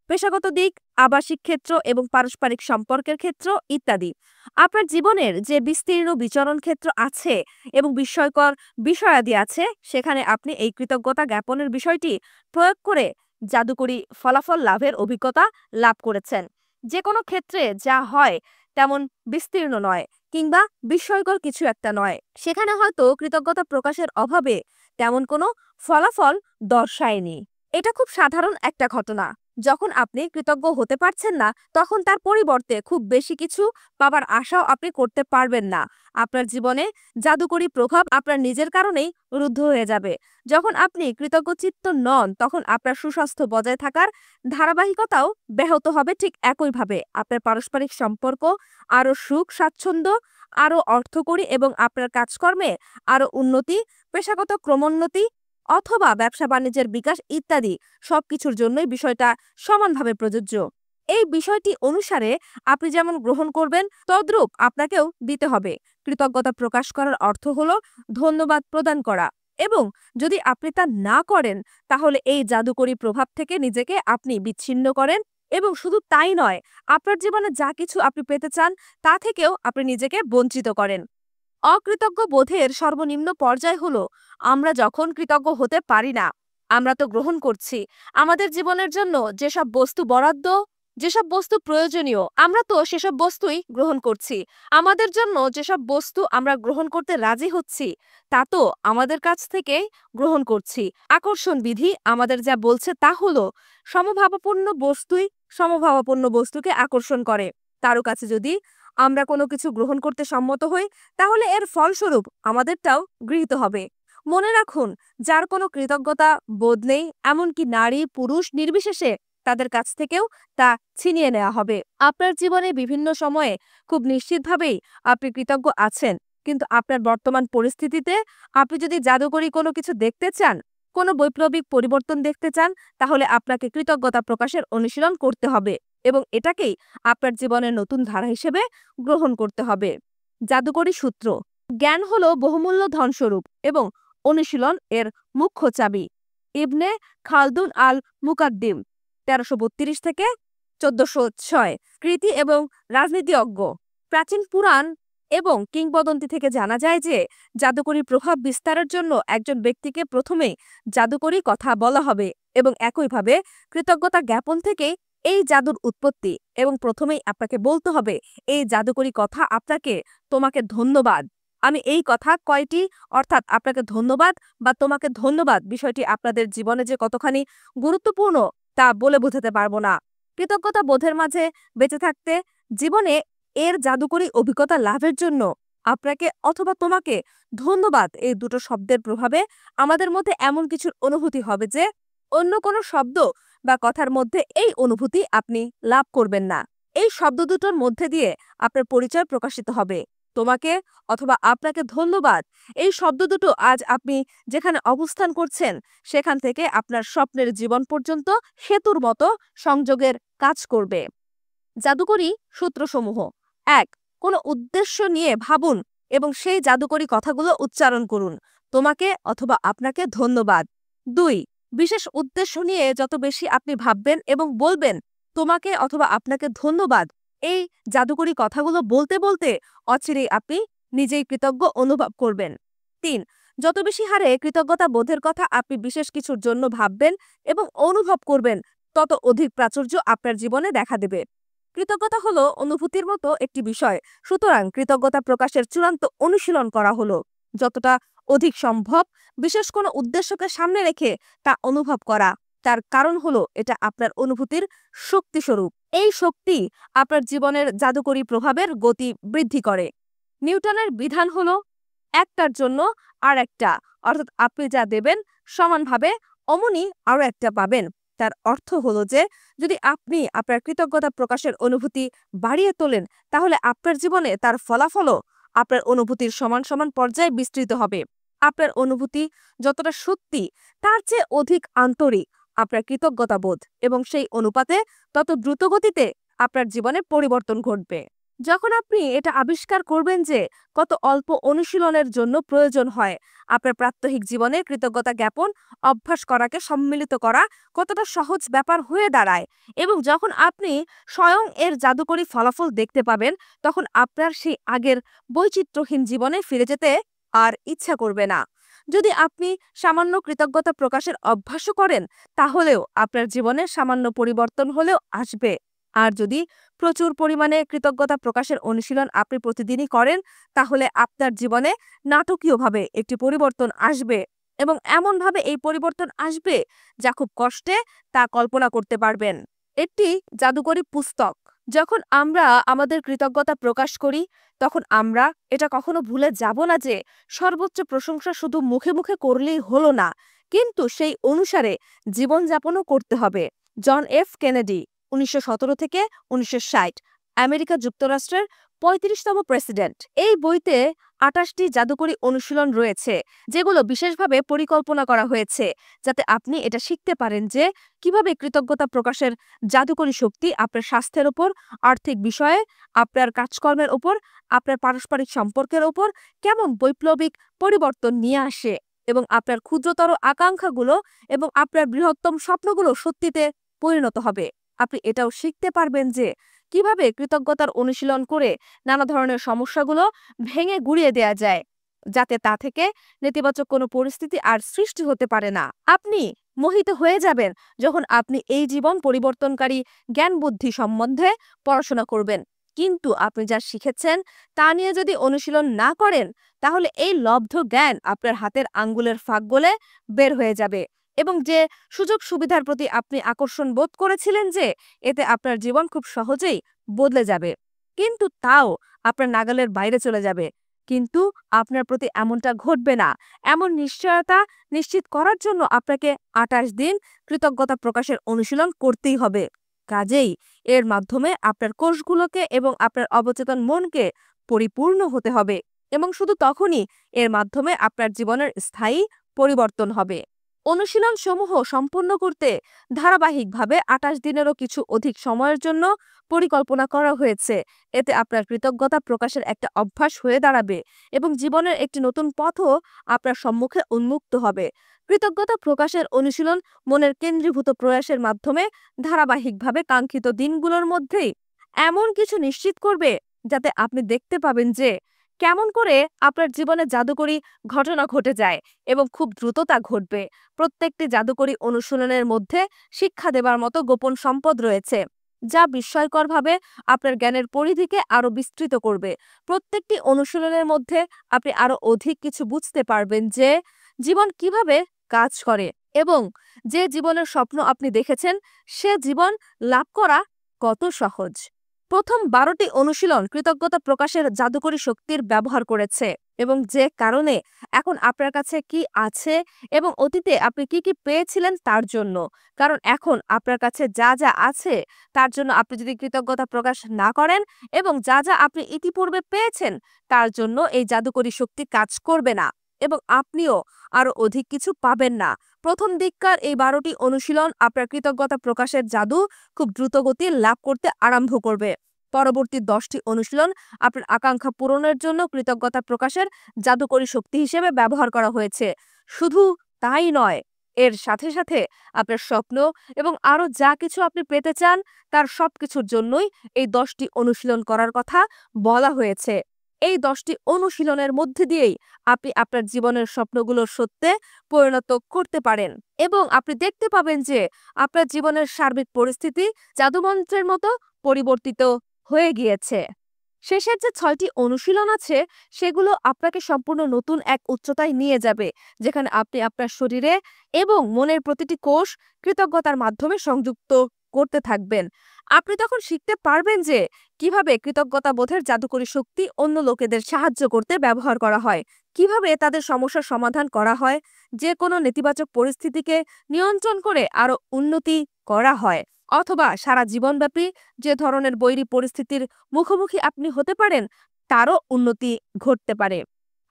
পেশাগত দিক, আবাসিক ক্ষেত্র এবং পারস্পরিক সম্পর্কের ক্ষেত্র ইত্যাদি। আপনার জীবনের যে বিস্তীর্ণ বিচরণ ক্ষেত্র আছে এবং বিস্ময়কর বিষয়াদি আছে, সেখানে আপনি এই কৃতজ্ঞতা জ্ঞাপনের বিষয়টি প্রয়োগ করে জাদুকরী ফলাফল লাভের অভিজ্ঞতা লাভ করেছেন। যে কোনো ক্ষেত্রে যা হয় তেমন বিস্তীর্ণ নয় কিংবা বিস্ময়কর কিছু একটা নয়, সেখানে হয়তো কৃতজ্ঞতা প্রকাশের অভাবে তেমন কোনো ফলাফল দর্শায়নি। এটা খুব সাধারণ একটা ঘটনা। যখন আপনি কৃতজ্ঞ হতে পারছেন না, তখন তার পরিবর্তে খুব বেশি কিছু পাবার আশাও আপনি করতে পারবেন না। আপনার জীবনে জাদুকরী প্রভাব আপনার নিজের কারণেই রুদ্ধ হয়ে যাবে। যখন আপনি কৃতজ্ঞচিত্ত নন, তখন আপনার সুস্বাস্থ্য বজায় থাকার ধারাবাহিকতাও ব্যাহত হবে ঠিক একইভাবে। আপনার পারস্পরিক সম্পর্ক আরও সুখ স্বাচ্ছন্দ্য, আরও অর্থকরী এবং আপনার কাজকর্মে আরও উন্নতি, পেশাগত ক্রমোন্নতি অথবা ব্যবসা বাণিজ্যের বিকাশ ইত্যাদি সবকিছুর জন্যই বিষয়টা সমানভাবে প্রযোজ্য। এই বিষয়টি অনুসারে আপনি যেমন গ্রহণ করবেন, তদ্রূপ আপনাকেও দিতে হবে। কৃতজ্ঞতা প্রকাশ করার অর্থ হলো ধন্যবাদ প্রদান করা, এবং যদি আপনি তা না করেন, তাহলে এই জাদুকরী প্রভাব থেকে নিজেকে আপনি বিচ্ছিন্ন করেন এবং শুধু তাই নয়, আপনার জীবনে যা কিছু আপনি পেতে চান তা থেকেও আপনি নিজেকে বঞ্চিত করেন। অকৃতজ্ঞ বোধের সর্বনিম্ন পর্যায় হলো আমরা যখন কৃতজ্ঞ হতে পারি না। আমরা তো গ্রহণ করছি আমাদের জীবনের জন্য যেসব বস্তু বরাদ্দ, যেসব বস্তু প্রয়োজনীয়, আমরা তো সেসব বস্তুই গ্রহণ করছি। আমাদের জন্য যেসব বস্তু আমরা গ্রহণ করতে রাজি হচ্ছি, তা তো আমাদের কাছ থেকেই গ্রহণ করছি। আকর্ষণ বিধি আমাদের যা বলছে তা হলো সমভাবাপন্ন বস্তুই সমভাবাপন্ন বস্তুকে আকর্ষণ করে। কারো কাছে যদি আমরা কোনো কিছু গ্রহণ করতে সম্মত হই, তাহলে এর ফলস্বরূপ আমাদেরটাও গৃহীত হবে। মনে রাখুন, যার কোনো কৃতজ্ঞতা বোধ নেই, এমনকি নারী পুরুষ নির্বিশেষে, তাদের কাছ থেকেও তা ছিনিয়ে নেওয়া হবে। আপনার জীবনে বিভিন্ন সময়ে খুব নিশ্চিতভাবেই আপনি কৃতজ্ঞ আছেন, কিন্তু আপনার বর্তমান পরিস্থিতিতে আপনি যদি জাদুকরী কোনো কিছু দেখতে চান, কোনো বৈপ্লবিক পরিবর্তন দেখতে চান, তাহলে আপনাকে কৃতজ্ঞতা প্রকাশের অনুশীলন করতে হবে এবং এটাকেই আপনার জীবনের নতুন ধারা হিসেবে গ্রহণ করতে হবে। জাদুকরী সূত্র: জ্ঞান হলো বহুমূল্য ধনস্বরূপ এবং অনুশীলন এর মুখ্য চাবি। ইবনে খালদুন আল মুকাদ্দিম, 1332 থেকে 1406। কৃতি এবং রাজনীতিজ্ঞ। প্রাচীন পুরাণ এবং কিংবদন্তি থেকে জানা যায় যে জাদুকরী প্রভাব বিস্তারের জন্য একজন ব্যক্তিকে প্রথমেই জাদুকরী কথা বলা হবে এবং একইভাবে কৃতজ্ঞতা জ্ঞাপন থেকে এই জাদুর উৎপত্তি, এবং প্রথমেই আপনাকে বলতে হবে এই জাদুকরী কথা আপনাকে, তোমাকে ধন্যবাদ। আমি এই কথা কয়টি, অর্থাৎ আপনাকে ধন্যবাদ বা তোমাকে ধন্যবাদ বিষয়টি আপনাদের জীবনে যে কতখানি গুরুত্বপূর্ণ তা বলে বোঝাতে পারবো না। কৃতজ্ঞতা বোধের মাঝে বেঁচে থাকতে, জীবনে এর জাদুকরী অভিজ্ঞতা লাভের জন্য আপনাকে অথবা তোমাকে ধন্যবাদ এই দুটো শব্দের প্রভাবে আমাদের মধ্যে এমন কিছুর অনুভূতি হবে যে অন্য কোনো শব্দ বা কথার মধ্যে এই অনুভূতি আপনি লাভ করবেন না। এই শব্দ দুটোর মধ্যে দিয়ে আপনার পরিচয় প্রকাশিত হবে। তোমাকে অথবা আপনাকে ধন্যবাদ। এই শব্দ দুটো আজ আপনি যেখানে অবস্থান করছেন সেখান থেকে আপনার স্বপ্নের জীবন পর্যন্ত সেতুর মতো সংযোগের কাজ করবে। জাদুকরী সূত্রসমূহ: ১. কোনো উদ্দেশ্য নিয়ে ভাবুন এবং সেই জাদুকরী কথাগুলো উচ্চারণ করুন। তোমাকে অথবা আপনাকে ধন্যবাদ। ২. বিশেষ উদ্দেশ্য নিয়ে যত বেশি আপনি ভাববেন এবং বলবেন তোমাকে অথবা আপনাকে ধন্যবাদ, এই জাদুকরী কথাগুলো বলতে বলতে অচিরেই আপনি নিজেই কৃতজ্ঞ অনুভব করবেন। ৩. যত বেশি হারে কৃতজ্ঞতা বোধের কথা আপনি বিশেষ কিছুর জন্য ভাববেন এবং অনুভব করবেন, তত অধিক প্রাচুর্য আপনার জীবনে দেখা দেবে। কৃতজ্ঞতা হলো অনুভূতির মতো একটি বিষয়, সুতরাং কৃতজ্ঞতা প্রকাশের চূড়ান্ত অনুশীলন করা হলো যতটা অধিক সম্ভব বিশেষ কোনো উদ্দেশ্যকে সামনে রেখে তা অনুভব করা। তার কারণ হলো এটা আপনার অনুভূতির শক্তিস্বরূপ। এই শক্তি আপনার জীবনের জাদুকরী প্রভাবের গতি বৃদ্ধি করে। নিউটনের বিধান হলো একটার জন্য আর একটা, অর্থাৎ আপনি যা দেবেন সমানভাবে অমনি আরো একটা পাবেন। তার অর্থ হলো যে যদি আপনি আপনার কৃতজ্ঞতা প্রকাশের অনুভূতি বাড়িয়ে তোলেন, তাহলে আপনার জীবনে তার ফলাফলও আপনার অনুভূতির সমান সমান পর্যায়ে বিস্তৃত হবে। আপনার অনুভূতি যতটা সত্যি তার চেয়ে অধিক আন্তরিক আপনার কৃতজ্ঞতা বোধ, এবং সেই অনুপাতে তত দ্রুত গতিতে আপনার জীবনে পরিবর্তন ঘটবে। যখন আপনি এটা আবিষ্কার করবেন যে কত অল্প অনুশীলনের জন্য প্রয়োজন হয়, আপনার প্রাত্যহিক জীবনে কৃতজ্ঞতা জ্ঞাপন অভ্যাস করাকে সম্মিলিত করা কতটা সহজ ব্যাপার হয়ে দাঁড়ায়, এবং যখন আপনি স্বয়ং এর জাদুকরী ফলাফল দেখতে পাবেন, তখন আপনার সেই আগের বৈচিত্র্যহীন জীবনে ফিরে যেতে আর ইচ্ছা করবে না। যদি আপনি সামান্য কৃতজ্ঞতা প্রকাশের অভ্যাসও করেন, তাহলেও আপনার জীবনে সামান্য পরিবর্তন হলেও আসবে। আর যদি প্রচুর পরিমাণে কৃতজ্ঞতা প্রকাশের অনুশীলন আপনি প্রতিদিনই করেন, তাহলে আপনার জীবনে নাটকীয়ভাবে একটি পরিবর্তন আসবে, এবং এমনভাবে এই পরিবর্তন আসবে যা খুব কষ্টে তা কল্পনা করতে পারবেন। একটি জাদুকরী পুস্তক। যখন আমরা আমাদের কৃতজ্ঞতা প্রকাশ করি, তখন আমরা এটা কখনো ভুলে যাব না যে সর্বোচ্চ প্রশংসা শুধু মুখে মুখে করলেই হলো না, কিন্তু সেই অনুসারে জীবনযাপনও করতে হবে। জন এফ কেনেডি, ১৯১৭ থেকে ১৯৬০, আমেরিকা যুক্তরাষ্ট্রের ৩৫তম প্রেসিডেন্ট। এই বইতে ২৮টি জাদুকরী অনুশীলন রয়েছে, যেগুলো বিশেষভাবে পরিকল্পনা করা হয়েছে যাতে আপনি এটা শিখতে পারেন যে কিভাবে কৃতজ্ঞতা প্রকাশের জাদুকরী শক্তি আপনার স্বাস্থ্যের উপর, আর্থিক বিষয়ে, আপনার কাজকর্মের উপর, আপনার পারস্পরিক সম্পর্কের উপর কেমন বৈপ্লবিক পরিবর্তন নিয়ে আসে, এবং আপনার ক্ষুদ্রতর আকাঙ্ক্ষাগুলো এবং আপনার বৃহত্তম স্বপ্নগুলো সত্যিতে পরিণত হবে। আপনি এটাও শিখতে পারবেন যে কিভাবে কৃতজ্ঞতার অনুশীলন করে নানা ধরনের সমস্যাগুলো ভেঙে গুড়িয়ে দেয়া যায়, যাতে তা থেকে নেতিবাচক কোনো পরিস্থিতি আর সৃষ্টি হতে পারে না। আপনি মোহিত হয়ে যাবেন যখন আপনি এই জীবন পরিবর্তনকারী জ্ঞান বুদ্ধি সম্বন্ধে পড়াশোনা করবেন, কিন্তু আপনি যা শিখেছেন তা নিয়ে যদি অনুশীলন না করেন, তাহলে এই লব্ধ জ্ঞান আপনার হাতের আঙ্গুলের ফাঁক গলে বের হয়ে যাবে, এবং যে সুযোগ সুবিধার প্রতি আপনি আকর্ষণ বোধ করেছিলেন যে এতে আপনার জীবন খুব সহজেই বদলে যাবে, কিন্তু তাও আপনার নাগালের বাইরে চলে যাবে। কিন্তু আপনার প্রতি এমনটা ঘটবে না। এমন নিশ্চয়তা নিশ্চিত করার জন্য আপনাকে ২৮ দিন কৃতজ্ঞতা প্রকাশের অনুশীলন করতেই হবে। কাজেই এর মাধ্যমে আপনার কোষগুলোকে এবং আপনার অবচেতন মনকে পরিপূর্ণ হতে হবে, এবং শুধু তখনই এর মাধ্যমে আপনার জীবনের স্থায়ী পরিবর্তন হবে। অনুশীলন সমূহ সম্পূর্ণ করতে ধারাবাহিকভাবে ২৮ দিনেরও কিছু অধিক সময়ের জন্য পরিকল্পনা করা হয়েছে। এতে আপনার কৃতজ্ঞতা প্রকাশের একটা অভ্যাস হয়ে দাঁড়াবে, এবং জীবনের একটি নতুন পথও আপনার সম্মুখে উন্মুক্ত হবে। কৃতজ্ঞতা প্রকাশের অনুশীলন মনের কেন্দ্রীভূত প্রয়াসের মাধ্যমে ধারাবাহিকভাবে কাঙ্ক্ষিত দিনগুলোর মধ্যেই এমন কিছু নিশ্চিত করবে যাতে আপনি দেখতে পাবেন যে কেমন করে আপনার জীবনে জাদুকরী ঘটনা ঘটে যায়, এবং খুব দ্রুত তা ঘটবে। প্রত্যেকটি জাদুকরী অনুশীলনের মধ্যে শিক্ষা দেবার মতো গোপন সম্পদ রয়েছে, যা বিস্ময়করভাবে আপনার জ্ঞানের পরিধিকে আরো বিস্তৃত করবে। প্রত্যেকটি অনুশীলনের মধ্যে আপনি আরো অধিক কিছু বুঝতে পারবেন যে জীবন কিভাবে কাজ করে, এবং যে জীবনের স্বপ্ন আপনি দেখেছেন সে জীবন লাভ করা কত সহজ। প্রথম 12টি অনুশীলন কৃতজ্ঞতা প্রকাশের জাদুকরী শক্তির ব্যবহার করেছে এবং যে কারণে এখন আপনার কাছে কি আছে এবং অতীতে আপনি কি কি পেয়েছিলেন তার জন্য। কারণ এখন আপনার কাছে যা যা আছে তার জন্য আপনি যদি কৃতজ্ঞতা প্রকাশ না করেন এবং যা যা আপনি ইতিপূর্বে পেয়েছেন তার জন্য এই জাদুকরী শক্তি কাজ করবে না এবং আপনিও আরো অধিক কিছু পাবেন না। প্রথম দিককার এই 12টি অনুশীলন আপনার কৃতজ্ঞতা প্রকাশের জাদু খুব দ্রুতগতি লাভ করতে আরম্ভ করবে। পরবর্তী 10টি অনুশীলন আপনার আকাঙ্ক্ষা পূরণের জন্য কৃতজ্ঞতা প্রকাশের জাদুকরী শক্তি হিসেবে ব্যবহার করা হয়েছে। শুধু তাই নয়, এর সাথে সাথে আপনার স্বপ্ন এবং আরো যা কিছু আপনি পেতে চান তার সবকিছুর জন্যই এই 10টি অনুশীলন করার কথা বলা হয়েছে। এই 10টি অনুশীলনের মধ্যে দিয়েই আপনি আপনার জীবনের স্বপ্নগুলো সত্যে পরিণত করতে পারেন এবং আপনি দেখতে পাবেন যে আপনার জীবনের সার্বিক পরিস্থিতি জাদুমন্ত্রের মতো পরিবর্তিত হয়ে গিয়েছে। শেষের যে 6টি অনুশীলন আছে সেগুলো আপনাকে সম্পূর্ণ নতুন এক উচ্চতায় নিয়ে যাবে, যেখানে আপনি আপনার শরীরে এবং মনের প্রতিটি কোষ কৃতজ্ঞতার মাধ্যমে সংযুক্ত করতে থাকবেন। আপনি তখন শিখতে পারবেন যে কিভাবে কৃতজ্ঞতা বোধের জাদুকরী শক্তি অন্য লোকেদের সাহায্য করতে ব্যবহার করা হয়, কিভাবে তাদের সমস্যার সমাধান করা হয়, যে কোনো নেতিবাচক পরিস্থিতিকে নিয়ন্ত্রণ করে আরো উন্নতি করা হয়, অথবা সারা জীবনব্যাপী যে ধরনের বৈরী পরিস্থিতির মুখোমুখি আপনি হতে পারেন তারও উন্নতি ঘটতে পারে।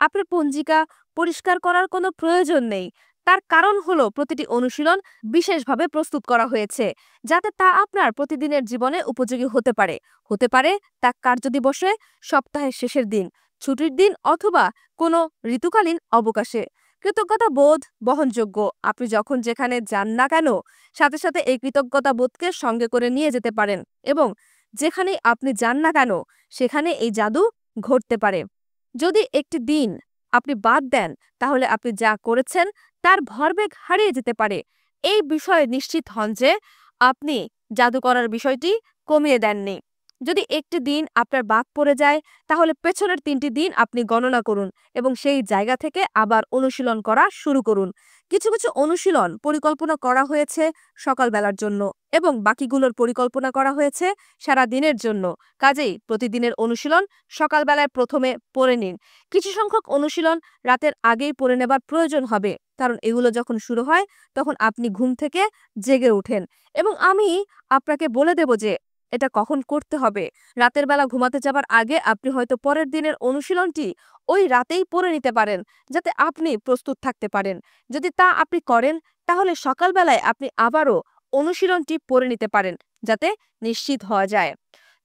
আপনার পঞ্জিকা পরিষ্কার করার কোনো প্রয়োজন নেই। তার কারণ হলো প্রতিটি অনুশীলন বিশেষভাবে প্রস্তুত করা হয়েছে যাতে তা আপনার প্রতিদিনের জীবনে উপযোগী হতে পারে। হতে পারে তা কার্যদিবসে, সপ্তাহের শেষের দিন, ছুটির দিন অথবা কোনো ঋতুকালীন অবকাশে। কৃতজ্ঞতা বোধ বহনযোগ্য। আপনি যখন যেখানে যান না কেন সাথে সাথে এই কৃতজ্ঞতা বোধকে সঙ্গে করে নিয়ে যেতে পারেন এবং যেখানে আপনি যান না কেন সেখানে এই জাদু ঘটতে পারে। যদি একটি দিন আপনি বাদ দেন তাহলে আপনি যা করেছেন তার ভরবেগ হারিয়ে যেতে পারে। এই বিষয়ে নিশ্চিত হন যে আপনি জাদু করার বিষয়টি কমিয়ে দেননি। যদি একটি দিন আপনার বাদ পড়ে যায় তাহলে পেছনের 3টি দিন আপনি গণনা করুন এবং সেই জায়গা থেকে আবার অনুশীলন করা শুরু করুন। কিছু কিছু অনুশীলন পরিকল্পনা করা হয়েছে সকালবেলার জন্য এবং বাকিগুলোর পরিকল্পনা করা হয়েছে সারা দিনের জন্য। কাজেই প্রতিদিনের অনুশীলন সকালবেলায় প্রথমে পড়ে নিন। কিছু সংখ্যক অনুশীলন রাতের আগেই পড়ে নেবার প্রয়োজন হবে, কারণ এগুলো যখন শুরু হয় তখন আপনি ঘুম থেকে জেগে ওঠেন এবং আমি আপনাকে বলে দেব যে এটা কখন করতে হবে। রাতের বেলা ঘুমাতে যাবার আগে আপনি হয়তো পরের দিনের অনুশীলনটি ওই রাতেই পড়ে নিতে পারেন যাতে আপনি প্রস্তুত থাকতে পারেন। যদি তা আপনি করেন তাহলে সকালবেলায় আপনি আবারও অনুশীলনটি পড়ে নিতে পারেন যাতে নিশ্চিত হওয়া যায়।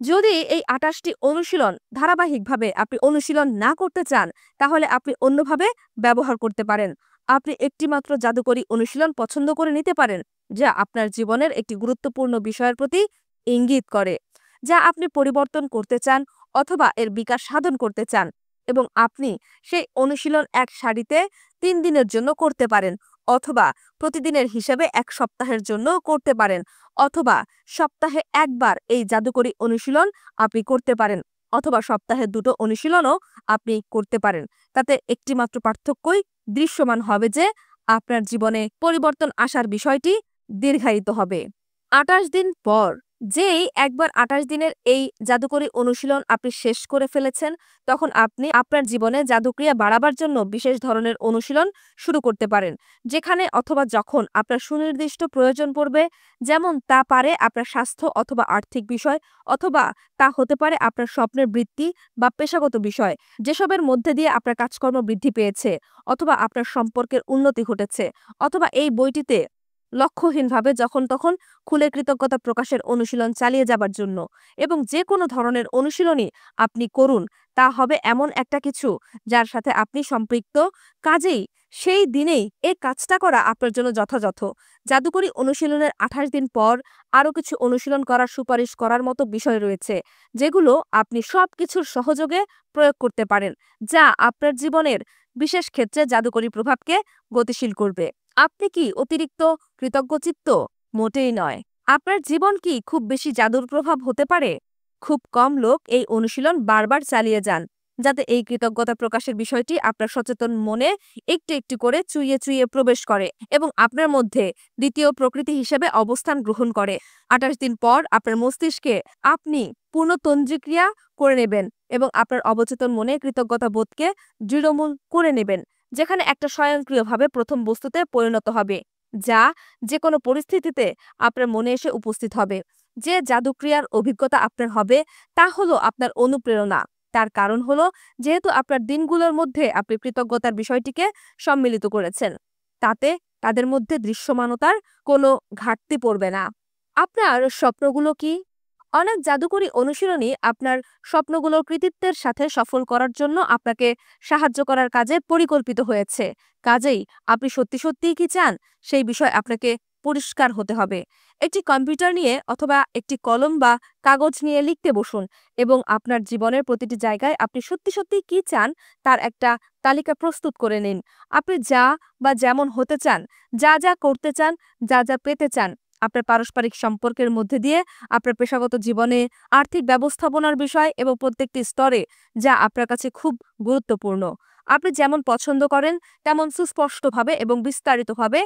যদি এই 28টি অনুশীলন ধারাবাহিকভাবে আপনি অনুশীলন না করতে চান তাহলে আপনি অন্যভাবে ব্যবহার করতে পারেন। আপনি একটিমাত্র জাদুকরী অনুশীলন পছন্দ করে নিতে পারেন যা আপনার জীবনের একটি গুরুত্বপূর্ণ বিষয়ের প্রতি ইঙ্গিত করে, যা আপনি পরিবর্তন করতে চান অথবা এর বিকাশ সাধন করতে চান, এবং আপনি সেই অনুশীলন এক সারিতে 3 দিনের জন্য করতে পারেন অথবা প্রতিদিনের হিসেবে 1 সপ্তাহের জন্য করতে পারেন অথবা সপ্তাহে একবার এই জাদুকরী অনুশীলন আপনি করতে পারেন অথবা সপ্তাহে 2টো অনুশীলনও আপনি করতে পারেন। তাতে একটিমাত্র পার্থক্যই দৃশ্যমান হবে যে আপনার জীবনে পরিবর্তন আসার বিষয়টি দীর্ঘায়িত হবে। 28 দিন পর যেই একবার 28 দিনের এই জাদুকরী অনুশীলন আপনি শেষ করে ফেলেছেন তখন আপনি আপনার জীবনে জাদুক্রিয়া বাড়াবার জন্য বিশেষ ধরনের অনুশীলন শুরু করতে পারেন, যেখানে অথবা যখন আপনার সুনির্দিষ্ট প্রয়োজন পড়বে। যেমন তা পারে আপনার স্বাস্থ্য অথবা আর্থিক বিষয়, অথবা তা হতে পারে আপনার স্বপ্নের বৃত্তি বা পেশাগত বিষয় যেসবের মধ্যে দিয়ে আপনার কাজকর্ম বৃদ্ধি পেয়েছে, অথবা আপনার সম্পর্কের উন্নতি ঘটেছে, অথবা এই বইটিতে লক্ষ্যহীনভাবে যখন তখন খুলে কৃতজ্ঞতা প্রকাশের অনুশীলন চালিয়ে যাবার জন্য। এবং যে কোনো ধরনের অনুশীলনই আপনি করুন তা হবে এমন একটা কিছু যার সাথে আপনি সম্পৃক্ত। কাজেই সেই দিনেই এই কাজটা করা আপনার জন্য যথাযথ। জাদুকরী অনুশীলনের 28 দিন পর আরও কিছু অনুশীলন করার সুপারিশ করার মতো বিষয় রয়েছে যেগুলো আপনি সবকিছুর সহযোগে প্রয়োগ করতে পারেন, যা আপনার জীবনের বিশেষ ক্ষেত্রে জাদুকরী প্রভাবকে গতিশীল করবে। আপনি কি অতিরিক্ত কৃতজ্ঞচিত্ত? মোটেই নয়। আপনার জীবন কি খুব বেশি জাদুর প্রভাব হতে পারে? খুব কম লোক এই অনুশীলন বারবার চালিয়ে যান, যাতে এই কৃতজ্ঞতা প্রকাশের বিষয়টি আপনার সচেতন মনে একটু একটু করে চুইয়ে চুইয়ে প্রবেশ করে এবং আপনার মধ্যে দ্বিতীয় প্রকৃতি হিসেবে অবস্থান গ্রহণ করে। 28 দিন পর আপনার মস্তিষ্কে আপনি পূর্ণ তন্দ্রিক্রিয়া করে নেবেন এবং আপনার অবচেতন মনে কৃতজ্ঞতা বোধকে দৃঢ়মূল করে নেবেন, যেখানে একটা স্বয়ংক্রিয়ভাবে প্রথম বস্তুতে পরিণত হবে, যা যে কোনো পরিস্থিতিতে আপনার মনে এসে উপস্থিত হবে। যে জাদুক্রিয়ার অভিজ্ঞতা আপনার হবে তা হলো আপনার অনুপ্রেরণা। তার কারণ হলো, যেহেতু আপনার দিনগুলোর মধ্যে আপনি কৃতজ্ঞতার বিষয়টিকে সম্মিলিত করেছেন, তাতে তাদের মধ্যে দৃশ্যমানতার কোনো ঘাটতি পড়বে না। আপনার স্বপ্নগুলো কি? অনেক জাদুকরী অনুশীলনী আপনার স্বপ্নগুলোর কৃতিত্বের সাথে সফল করার জন্য আপনাকে সাহায্য করার কাজে পরিকল্পিত হয়েছে। কাজেই আপনি সত্যি সত্যিই কি চান, সেই বিষয়ে আপনাকে পরিষ্কার হতে হবে। একটি কম্পিউটার নিয়ে অথবা একটি কলম বা কাগজ নিয়ে লিখতে বসুন এবং আপনার জীবনের প্রতিটি জায়গায় আপনি সত্যি সত্যিই কি চান তার একটা তালিকা প্রস্তুত করে নিন। আপনি যা বা যেমন হতে চান, যা যা করতে চান, যা যা পেতে চান, আপনার পারস্পরিক সম্পর্কের মধ্যে দিয়ে, আপনার পেশাগত জীবনে, আর্থিক ব্যবস্থাপনার বিষয় এবং প্রত্যেকটি স্তরে যা আপনার কাছে খুব গুরুত্বপূর্ণ। আপনি যেমন পছন্দ করেন তেমন সুস্পষ্টভাবে এবং বিস্তারিতভাবে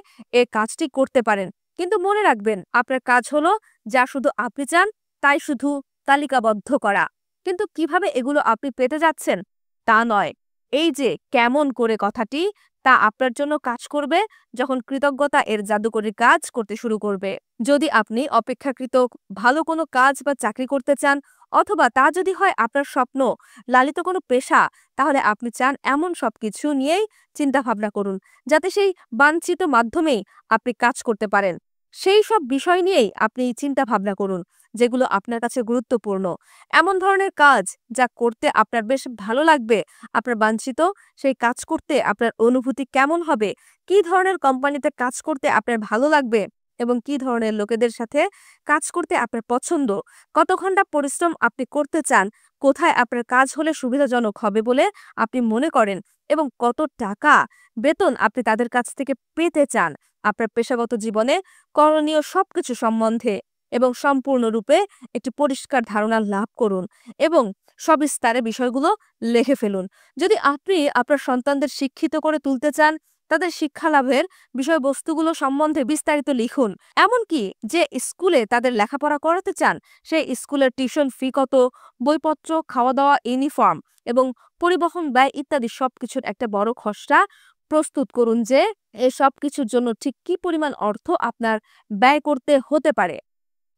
কাজটি করতে পারেন। কিন্তু মনে রাখবেন, আপনার কাজ হলো যা শুধু আপনি চান তাই শুধু তালিকাবদ্ধ করা। কিন্তু কিভাবে এগুলো আপনি পেতে যাচ্ছেন তা নয়। এই যে কেমন করে কথাটি, তা আপনার জন্য কাজ করবে যখন কৃতজ্ঞতা এর জাদুকরী কাজ করতে শুরু করবে। যদি আপনি অপেক্ষাকৃত ভালো কোনো কাজ বা চাকরি করতে চান, অথবা তা যদি হয় আপনার স্বপ্ন, লালিত কোনো পেশা, তাহলে আপনি চান এমন সবকিছু নিয়েই চিন্তা ভাবনা করুন, যাতে সেই বাঞ্ছিত মাধ্যমেই আপনি কাজ করতে পারেন। সেই সব বিষয় নিয়েই আপনি চিন্তা ভাবনা করুন যেগুলো আপনার কাছে গুরুত্বপূর্ণ। এমন ধরনের কাজ যা করতে আপনার বেশ ভালো লাগবে, আপনার বাঞ্ছিত সেই কাজ করতে আপনার অনুভূতি কেমন হবে, কি ধরনের কোম্পানিতে কাজ করতে আপনার ভালো লাগবে এবং কি ধরনের লোকেদের সাথে কাজ করতে আপনার পছন্দ, কত ঘন্টা পরিশ্রম আপনি করতে চান, কোথায় আপনার কাজ হলে সুবিধাজনক হবে বলে আপনি মনে করেন এবং কত টাকা বেতন আপনি তাদের কাছ থেকে পেতে চান। আপনার পেশাগত জীবনে করণীয় সবকিছু সম্বন্ধে এবং সম্পূর্ণরূপে একটি পরিষ্কার ধারণা লাভ করুন এবং সবিস্তারে বিষয়গুলো লিখে ফেলুন। যদি আপনি আপনার সন্তানদের শিক্ষিত করে তুলতে চান, তাদের শিক্ষা লাভের বিষয়বস্তুগুলো সম্বন্ধে বিস্তারিত লিখুন। এমনকি যে স্কুলে তাদের লেখাপড়া করাতে চান, সেই স্কুলের টিউশন ফি কত, বইপত্র, খাওয়া দাওয়া, ইউনিফর্ম এবং পরিবহন ব্যয় ইত্যাদি সবকিছুর একটা বড় খসড়া প্রস্তুত করুন, যে এই সব কিছুর জন্য ঠিক কি পরিমাণ অর্থ আপনার ব্যয় করতে হতে পারে।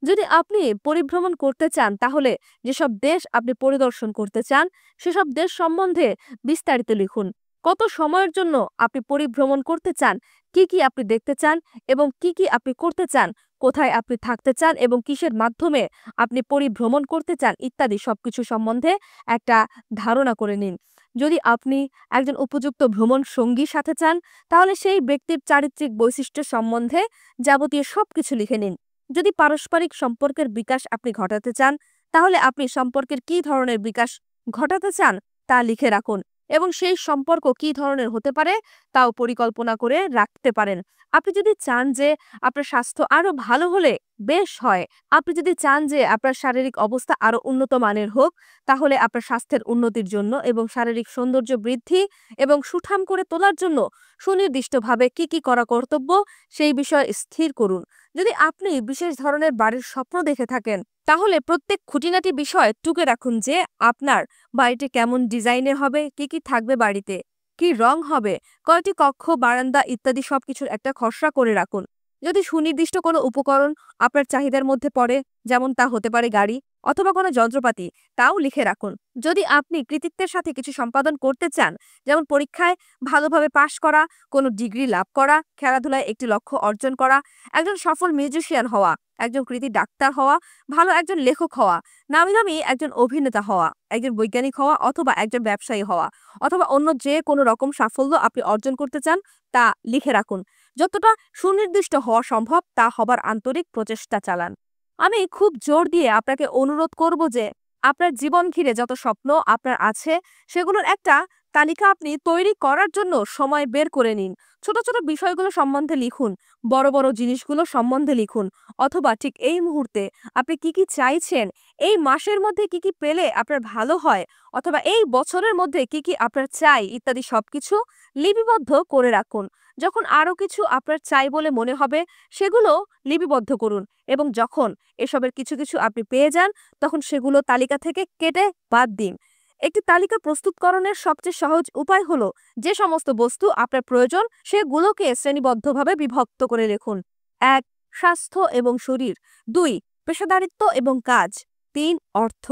যদি আপনি পরিভ্রমণ করতে চান, তাহলে যেসব দেশ আপনি পরিদর্শন করতে চান সেসব দেশ সম্বন্ধে বিস্তারিত লিখুন। কত সময়ের জন্য আপনি পরিভ্রমণ করতে চান, কি কি আপনি দেখতে চান এবং কি কি আপনি করতে চান, কোথায় আপনি থাকতে চান এবং কিসের মাধ্যমে আপনি পরিভ্রমণ করতে চান ইত্যাদি সবকিছু সম্বন্ধে একটা ধারণা করে নিন। যদি আপনি একজন উপযুক্ত ভ্রমণ সঙ্গী সাথে চান, তাহলে সেই ব্যক্তির চারিত্রিক বৈশিষ্ট্য সম্বন্ধে যাবতীয় সবকিছু লিখে নিন। যদি পারস্পরিক সম্পর্কের বিকাশ আপনি ঘটাতে চান, তাহলে আপনি সম্পর্কের কি ধরনের বিকাশ ঘটাতে চান তা লিখে রাখুন এবং সেই সম্পর্ক কি ধরনের হতে পারে তাও পরিকল্পনা করে রাখতে পারেন। আপনি যদি চান যে আপনার স্বাস্থ্য আরো ভালো হলে বেশ হয়, আপনি যদি চান যে আপনার শারীরিক অবস্থা আরো উন্নত মানের হোক, তাহলে আপনার স্বাস্থ্যের উন্নতির জন্য এবং শারীরিক সৌন্দর্য বৃদ্ধি এবং সুঠাম করে তোলার জন্য সুনির্দিষ্টভাবে কি কি করা কর্তব্য সেই বিষয়ে স্থির করুন। যদি আপনি বিশেষ ধরনের বাড়ির স্বপ্ন দেখে থাকেন, তাহলে প্রত্যেক খুঁটিনাটি বিষয় টুকে রাখুন, যে আপনার বাড়িটি কেমন ডিজাইনের হবে, কি কি থাকবে বাড়িতে, কি রং হবে, কয়টি কক্ষ, বারান্দা ইত্যাদি সবকিছুর একটা খসড়া করে রাখুন। যদি সুনির্দিষ্ট কোনো উপকরণ আপনার চাহিদার মধ্যে পড়ে, যেমন তা হতে পারে গাড়ি অথবা কোনো যন্ত্রপাতি, তাও লিখে রাখুন। যদি আপনি কৃতিত্বের সাথে কিছু সম্পাদন করতে চান, যেমন পরীক্ষায় ভালোভাবে পাশ করা, কোনো ডিগ্রি লাভ করা, খেলাধুলায় একটি লক্ষ্য অর্জন করা, একজন সফল মিউজিশিয়ান হওয়া, একজন কৃতি ডাক্তার হওয়া, ভালো একজন লেখক হওয়া, নামি দামি একজন অভিনেতা হওয়া, একজন বৈজ্ঞানিক হওয়া অথবা একজন ব্যবসায়ী হওয়া, অথবা অন্য যে কোনো রকম সাফল্য আপনি অর্জন করতে চান, তা লিখে রাখুন। যতটা সুনির্দিষ্ট হওয়া সম্ভব তা হবার আন্তরিক প্রচেষ্টা চালান। আমি খুব জোর দিয়ে আপনাকে অনুরোধ করব যে আপনার জীবন ঘিরে যত স্বপ্ন আপনার আছে, সেগুলোর একটা তালিকা আপনি তৈরি করার জন্য সময় বের করে নিন। ছোট ছোট বিষয়গুলো সম্বন্ধে লিখুন, বড় বড় জিনিসগুলো সম্বন্ধে লিখুন। অথবা ঠিক এই মুহূর্তে আপনি কি কি চাইছেন, এই মাসের মধ্যে কি কি পেলে আপনার ভালো হয়, অথবা এই বছরের মধ্যে কি কি আপনার চাই ইত্যাদি সবকিছু লিপিবদ্ধ করে রাখুন। যখন আরো কিছু আপনার চাই বলে মনে হবে, সেগুলো লিপিবদ্ধ করুন। এবং যখন এসবের কিছু কিছু আপনি পেয়ে যান, তখন সেগুলো তালিকা থেকে কেটে বাদ দিন। একটি তালিকা প্রস্তুতকরণের সবচেয়ে সহজ উপায় হলো যে সমস্ত বস্তু আপনার প্রয়োজন সেগুলোকে শ্রেণীবদ্ধভাবে বিভক্ত করে লিখুন। ১. স্বাস্থ্য এবং শরীর। ২. পেশাদারিত্ব এবং কাজ। ৩. অর্থ।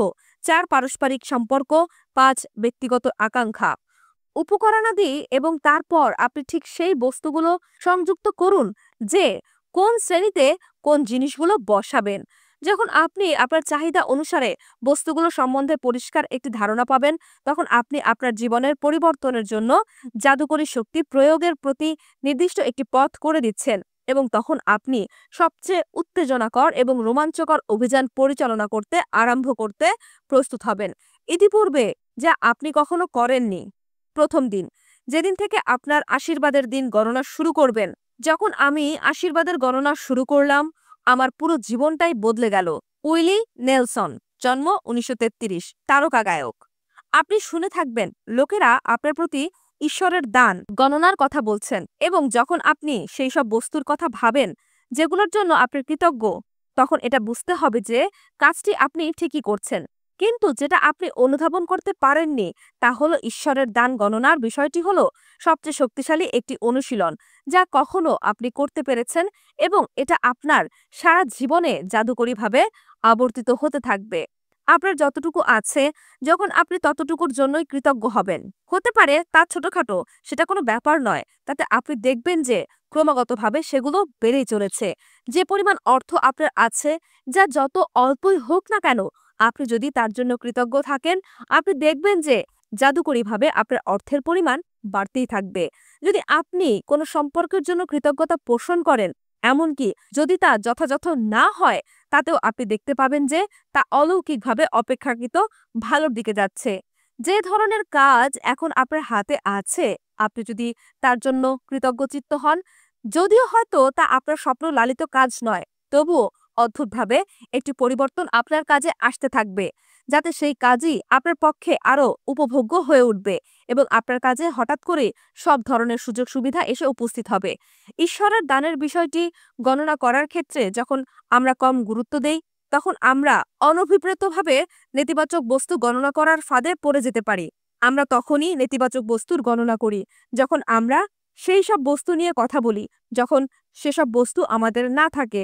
৪. পারস্পরিক সম্পর্ক। ৫. ব্যক্তিগত আকাঙ্ক্ষা। উপকরণাদি এবং তারপর আপনি ঠিক সেই বস্তুগুলো সংযুক্ত করুন যে কোন শ্রেণীতে কোন জিনিসগুলো বসাবেন। যখন আপনি আপনার চাহিদা অনুসারে বস্তুগুলো সম্বন্ধে পরিষ্কার একটি ধারণা পাবেন, তখন আপনি আপনার জীবনের পরিবর্তনের জন্য জাদুকরী শক্তি প্রয়োগের প্রতি নির্দিষ্ট একটি পথ করে দিচ্ছেন। এবং তখন আপনি সবচেয়ে উত্তেজনাকর এবং রোমাঞ্চকর অভিযান পরিচালনা করতে আরম্ভ করতে প্রস্তুত হবেন, ইতিপূর্বে যা আপনি কখনো করেননি। প্রথম দিন, যেদিন থেকে আপনার আশীর্বাদের দিন গণনা শুরু করবেন। যখন আমি আশীর্বাদের গণনা শুরু করলাম, আমার পুরো জীবনটাই বদলে গেল। উইলি নেলসন, জন্ম 1933, তারকা গায়ক। আপনি শুনে থাকবেন লোকেরা আপনার প্রতি ঈশ্বরের দান গণনার কথা বলছেন, এবং যখন আপনি সেই সব বস্তুর কথা ভাবেন যেগুলোর জন্য আপনি কৃতজ্ঞ, তখন এটা বুঝতে হবে যে কাজটি আপনি ঠিকই করছেন। কিন্তু যেটা আপনি অনুধাবন করতে পারেননি তা হলো ঈশ্বরের দান গণনার বিষয়টি হলো সবচেয়ে শক্তিশালী একটি অনুশীলন যা কখনো আপনি করতে পেরেছেন, এবং এটা আপনার সারা জীবনে জাদুকরীভাবে আবর্তিত হতে থাকবে। আপনার যতটুকু আছে, যখন আপনি ততটুকুর জন্যই কৃতজ্ঞ হবেন, হতে পারে তা ছোটখাটো, সেটা কোনো ব্যাপার নয়, তাতে আপনি দেখবেন যে ক্রমাগতভাবে সেগুলো বেড়েই চলেছে। যে পরিমাণ অর্থ আপনার আছে, যা যত অল্পই হোক না কেন, আপনি যদি তার জন্য কৃতজ্ঞ থাকেন, আপনি দেখবেন যে জাদুকরীভাবে আপনার অর্থের পরিমাণ বাড়তেই থাকবে। যদি আপনি কোনো সম্পর্কের জন্য কৃতজ্ঞতা পোষণ করেন, এমনকি যদি তা যথাযথ না হয়, তাতেও আপনি দেখতে পাবেন যে তা অলৌকিকভাবে অপেক্ষাকৃত ভালোর দিকে যাচ্ছে। যে ধরনের কাজ এখন আপনার হাতে আছে, আপনি যদি তার জন্য কৃতজ্ঞচিত্ত হন, যদিও হয়তো তা আপনার স্বপ্ন লালিত কাজ নয়, তবুও অদ্ভুতভাবে একটি পরিবর্তন আপনার কাজে আসতে থাকবে, যাতে সেই কাজই আপনার পক্ষে আরও উপভোগ্য হয়ে উঠবে এবং আপনার কাজে হঠাৎ করে সব ধরনের সুযোগ সুবিধা এসে উপস্থিত হবে। ঈশ্বরের দানের বিষয়টি গণনা করার ক্ষেত্রে যখন আমরা কম গুরুত্ব দেই, তখন আমরা অনভিপ্রেতভাবে নেতিবাচক বস্তু গণনা করার ফাঁদে পড়ে যেতে পারি। আমরা তখনই নেতিবাচক বস্তুর গণনা করি যখন আমরা সেই সব বস্তু নিয়ে কথা বলি, যখন সেসব বস্তু আমাদের না থাকে।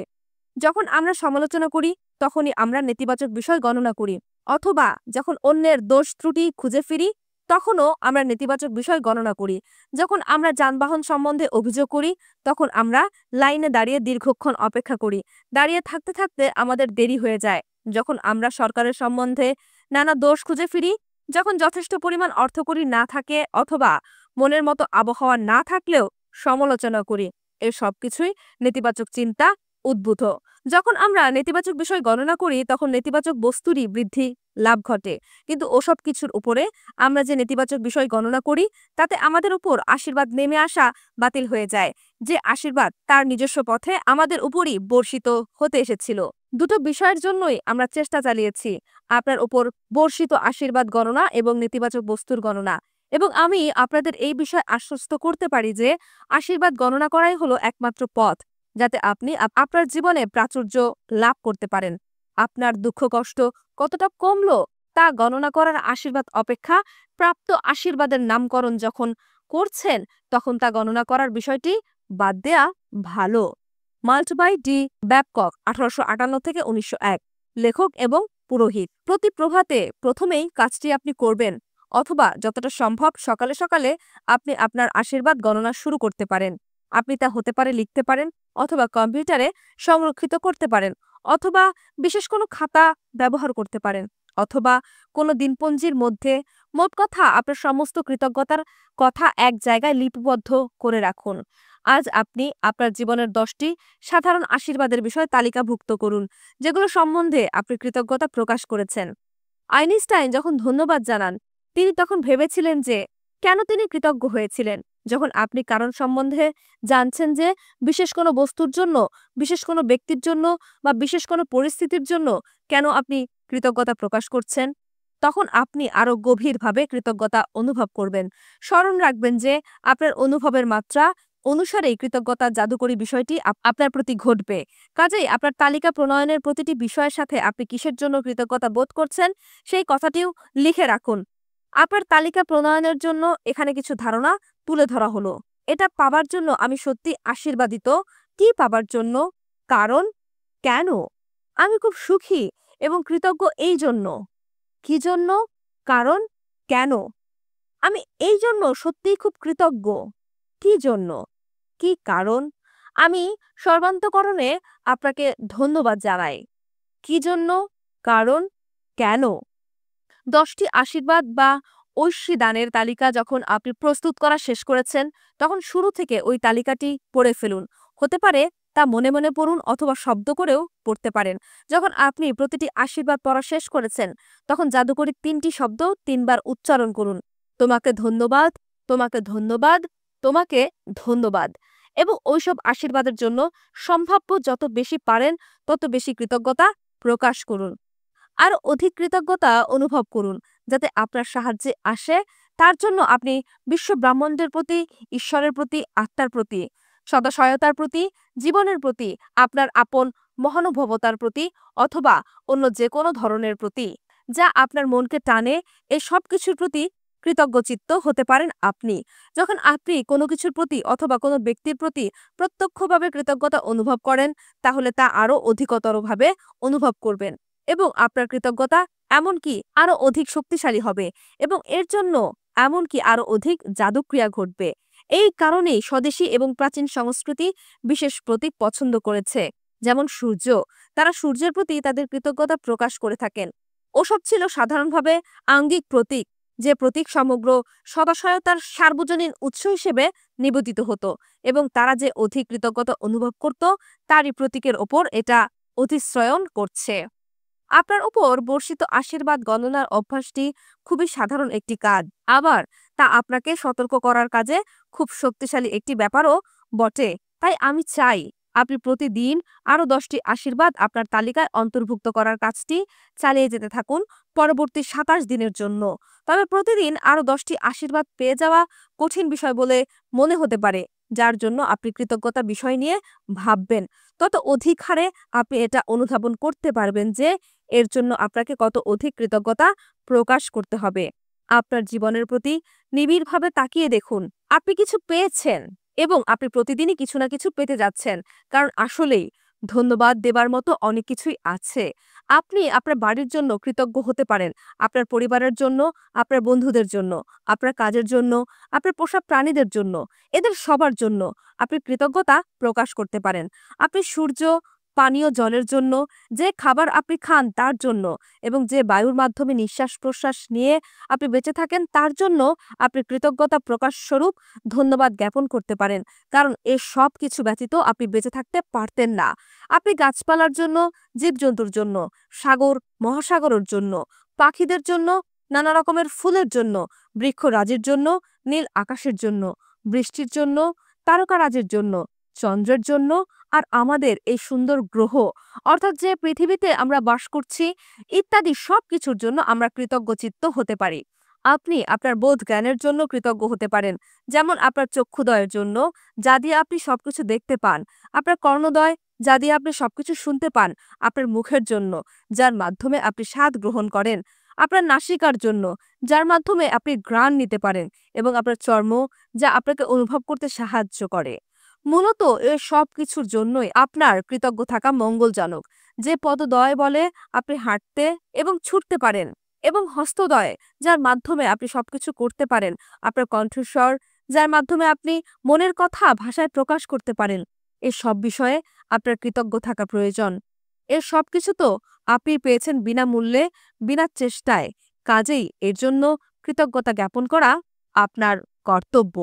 যখন আমরা সমালোচনা করি, তখনই আমরা নেতিবাচক বিষয় গণনা করি। অথবা যখন অন্যের দোষ ত্রুটি খুঁজে ফিরি, তখনও আমরা নেতিবাচক বিষয় গণনা করি। যখন আমরা যানবাহন সম্বন্ধে অভিযোগ করি, তখন আমরা লাইনে দাঁড়িয়ে দীর্ঘক্ষণ অপেক্ষা করি। দাঁড়িয়ে থাকতে থাকতে আমাদের দেরি হয়ে যায়। যখন আমরা সরকারের সম্বন্ধে নানা দোষ খুঁজে ফিরি, যখন যথেষ্ট পরিমাণ অর্থকড়ি না থাকে অথবা মনের মতো আবহাওয়া না থাকলেও সমালোচনা করি, এর সবকিছুই নেতিবাচক চিন্তা উদ্ভূত। যখন আমরা নেতিবাচক বিষয় গণনা করি, তখন নেতিবাচক বস্তুরই বৃদ্ধি লাভ ঘটে। কিন্তু ওসব কিছুর উপরে আমরা যে নেতিবাচক বিষয় গণনা করি, তাতে আমাদের উপর আশীর্বাদ নেমে আসা বাতিল হয়ে যায়, যে আশীর্বাদ তার নিজস্ব পথে আমাদের উপরই বর্ষিত হতে এসেছিল। দুটো বিষয়ের জন্যই আমরা চেষ্টা চালিয়েছি, আপনার উপর বর্ষিত আশীর্বাদ গণনা এবং নেতিবাচক বস্তুর গণনা। এবং আমি আপনাদের এই বিষয়ে আশ্বস্ত করতে পারি যে আশীর্বাদ গণনা করাই হলো একমাত্র পথ, যাতে আপনি আপনার জীবনে প্রাচুর্য লাভ করতে পারেন। আপনার দুঃখ কষ্ট কতটা কমলো তা গণনা করার আশীর্বাদ অপেক্ষা প্রাপ্ত আশীর্বাদের নামকরণ যখন করছেন, তখন তা গণনা করার বিষয়টি বাদ দেয়া ভালো। মাল্টবাই ডি ব্যাবকক, 1858 থেকে 1901, লেখক এবং পুরোহিত। প্রতি প্রভাতে প্রথমেই কাজটি আপনি করবেন, অথবা যতটা সম্ভব সকালে সকালে আপনি আপনার আশীর্বাদ গণনা শুরু করতে পারেন। আপনি তা হতে পারে লিখতে পারেন, অথবা কম্পিউটারে সংরক্ষিত করতে পারেন, অথবা বিশেষ কোনো খাতা ব্যবহার করতে পারেন, অথবা কোনো দিনপঞ্জির মধ্যে। মোট কথা, আপনার সমস্ত কৃতজ্ঞতার কথা এক জায়গায় লিপিবদ্ধ করে রাখুন। আজ আপনি আপনার জীবনের 10টি সাধারণ আশীর্বাদের বিষয় তালিকাভুক্ত করুন, যেগুলো সম্বন্ধে আপনি কৃতজ্ঞতা প্রকাশ করেছেন। আইনস্টাইন যখন ধন্যবাদ জানান, তিনি তখন ভেবেছিলেন যে কেন তিনি কৃতজ্ঞ হয়েছিলেন? যখন আপনি কারণ সম্বন্ধে জানছেন যে বিশেষ কোনো বস্তুর জন্য, বিশেষ কোনো ব্যক্তির জন্য বা বিশেষ কোনো পরিস্থিতির জন্য কেন আপনি কৃতজ্ঞতা প্রকাশ করছেন, তখন আপনি আরো গভীরভাবে কৃতজ্ঞতা অনুভব করবেন। স্মরণ রাখবেন যে আপনার অনুভবের মাত্রা অনুসারেই কৃতজ্ঞতার জাদুকরী বিষয়টি আপনার প্রতি ঘটবে। কাজেই আপনার তালিকা প্রণয়নের প্রতিটি বিষয়ের সাথে আপনি কিসের জন্য কৃতজ্ঞতা বোধ করছেন সেই কথাটিও লিখে রাখুন। আপনার তালিকা প্রণয়নের জন্য এখানে কিছু ধারণা তুলে ধরা হলো। এটা পাবার জন্য আমি সত্যি আশীর্বাদিত। কি পাবার জন্য? কারণ, কেন? আমি খুব সুখী এবং কৃতজ্ঞ এই জন্য। কি জন্য? কারণ, কেন? আমি এই জন্য সত্যিই খুব কৃতজ্ঞ। কি জন্য? কি কারণ? আমি সর্বান্তঃকরণে আপনাকে ধন্যবাদ জানাই। কি জন্য? কারণ, কেন? ১০টি আশীর্বাদ বা ঐশী দানের তালিকা যখন আপনি প্রস্তুত করা শেষ করেছেন, তখন শুরু থেকে ওই তালিকাটি পড়ে ফেলুন। হতে পারে তা মনে মনে পড়ুন অথবা শব্দ করেও পড়তে পারেন। যখন আপনি প্রতিটি আশীর্বাদ পড়া শেষ করেছেন, তখন জাদুকরী ৩টি শব্দ ৩ বার উচ্চারণ করুন। তোমাকে ধন্যবাদ, তোমাকে ধন্যবাদ, তোমাকে ধন্যবাদ। এবং ওইসব আশীর্বাদের জন্য সম্ভাব্য যত বেশি পারেন তত বেশি কৃতজ্ঞতা প্রকাশ করুন। আরো অধিক কৃতজ্ঞতা অনুভব করুন যাতে আপনার সাহায্যে আসে। তার জন্য আপনি বিশ্ব ব্রহ্মাণ্ডের প্রতি, ঈশ্বরের প্রতি, আত্মার প্রতি, সদাসহায়তার প্রতি, জীবনের প্রতি, আপনার আপন মহানুভবতার প্রতি অথবা অন্য যে কোনো ধরনের প্রতি যা আপনার মনকে টানে, এই সব কিছুর প্রতি কৃতজ্ঞচিত্ত হতে পারেন আপনি। যখন আপনি কোনো কিছুর প্রতি অথবা কোনো ব্যক্তির প্রতি প্রত্যক্ষভাবে কৃতজ্ঞতা অনুভব করেন, তাহলে তা আরো অধিকতরভাবে অনুভব করবেন এবং আপনার কৃতজ্ঞতা এমনকি আরো অধিক শক্তিশালী হবে এবং এর জন্য এমনকি আরো অধিক জাদুক্রিয়া ঘটবে। এই কারণেই স্বদেশী এবং প্রাচীন সংস্কৃতি বিশেষ প্রতীক পছন্দ করেছে, যেমন সূর্য। তারা সূর্যের প্রতি তাদের কৃতজ্ঞতা প্রকাশ করে থাকেন। ওসব ছিল সাধারণভাবে আঙ্গিক প্রতীক, যে প্রতীক সমগ্র সদাশয়তার সার্বজনীন উৎস হিসেবে নিবেদিত হতো এবং তারা যে অধিক কৃতজ্ঞতা অনুভব করত তারই প্রতীকের ওপর এটা অতিশ্রয়ণ করছে। আপনার উপর বর্ষিত আশীর্বাদ গণনার অভ্যাসটি খুবই সাধারণ একটি কাজ, আবার তা আপনাকে সতর্ক করার কাজে খুব শক্তিশালী একটি ব্যাপারও বটে। তাই আমি চাই আপনি প্রতিদিন আরও 10টি আশীর্বাদ আপনার তালিকায় অন্তর্ভুক্ত করার কাজটি চালিয়ে যেতে থাকুন পরবর্তী 27 দিনের জন্য। তবে প্রতিদিন আরও 10টি আশীর্বাদ পেয়ে যাওয়া কঠিন বিষয় বলে মনে হতে পারে, যার জন্য আপনি কৃতজ্ঞতা বিষয় নিয়ে ভাববেন। তত অধিক হারে আপনি এটা অনুধাবন করতে পারবেন যে এর জন্য আপনাকে কত অধিক কৃতজ্ঞতা প্রকাশ করতে হবে। আপনার জীবনের প্রতি নিবিড়ভাবে তাকিয়ে দেখুন। আপনি কিছু পেয়েছেন এবং আপনি প্রতিদিনই কিছু না কিছু পেতে যাচ্ছেন, কারণ আসলেই ধন্যবাদ দেবার মতো অনেক কিছুই আছে। আপনি আপনার বাড়ির জন্য কৃতজ্ঞ হতে পারেন, আপনার পরিবারের জন্য, আপনার বন্ধুদের জন্য, আপনার কাজের জন্য, আপনার পোষা প্রাণীদের জন্য, এদের সবার জন্য আপনি কৃতজ্ঞতা প্রকাশ করতে পারেন। আপনি সূর্য, পানীয় জলের জন্য, যে খাবার আপনি খান তার জন্য এবং যে বায়ুর মাধ্যমে নিঃশ্বাস প্রশ্বাস নিয়ে আপনি বেঁচে থাকেন তার জন্য আপনি কৃতজ্ঞতা প্রকাশ স্বরূপ ধন্যবাদ জ্ঞাপন করতে পারেন, কারণ এর সব কিছু ব্যতীত আপনি বেঁচে থাকতে পারতেন না। আপনি গাছপালার জন্য, জীবজন্তুর জন্য, সাগর মহাসাগরের জন্য, পাখিদের জন্য, নানা রকমের ফুলের জন্য, বৃক্ষরাজির জন্য, নীল আকাশের জন্য, বৃষ্টির জন্য, তারকারাজির জন্য, চন্দ্রের জন্য আর আমাদের এই সুন্দর গ্রহ অর্থাৎ যে পৃথিবীতে আমরা বাস করছি ইত্যাদি সব কিছুর জন্য আমরা কৃতজ্ঞচিত্ত হতে পারি। আপনি আপনার বোধ জ্ঞানের জন্য কৃতজ্ঞ হতে পারেন, যেমন আপনার চক্ষুদয়ের জন্য যা দিয়ে আপনি সবকিছু দেখতে পান, আপনার কর্ণদয় যা দিয়ে আপনি সবকিছু শুনতে পান, আপনার মুখের জন্য যার মাধ্যমে আপনি স্বাদ গ্রহণ করেন, আপনার নাসিকার জন্য যার মাধ্যমে আপনি ঘ্রাণ নিতে পারেন এবং আপনার চর্ম যা আপনাকে অনুভব করতে সাহায্য করে। মূলত এ সব কিছুর জন্যই আপনার কৃতজ্ঞ থাকা মঙ্গলজনক। যে পদদয় বলে আপনি হাঁটতে এবং ছুটতে পারেন এবং হস্তদয় যার মাধ্যমে আপনি সবকিছু করতে পারেন, আপনার কণ্ঠস্বর যার মাধ্যমে আপনি মনের কথা ভাষায় প্রকাশ করতে পারেন, এ সব বিষয়ে আপনার কৃতজ্ঞ থাকা প্রয়োজন। এর সব কিছু তো আপনি পেয়েছেন বিনামূল্যে, বিনা চেষ্টায়। কাজেই এর জন্য কৃতজ্ঞতা জ্ঞাপন করা আপনার কর্তব্য।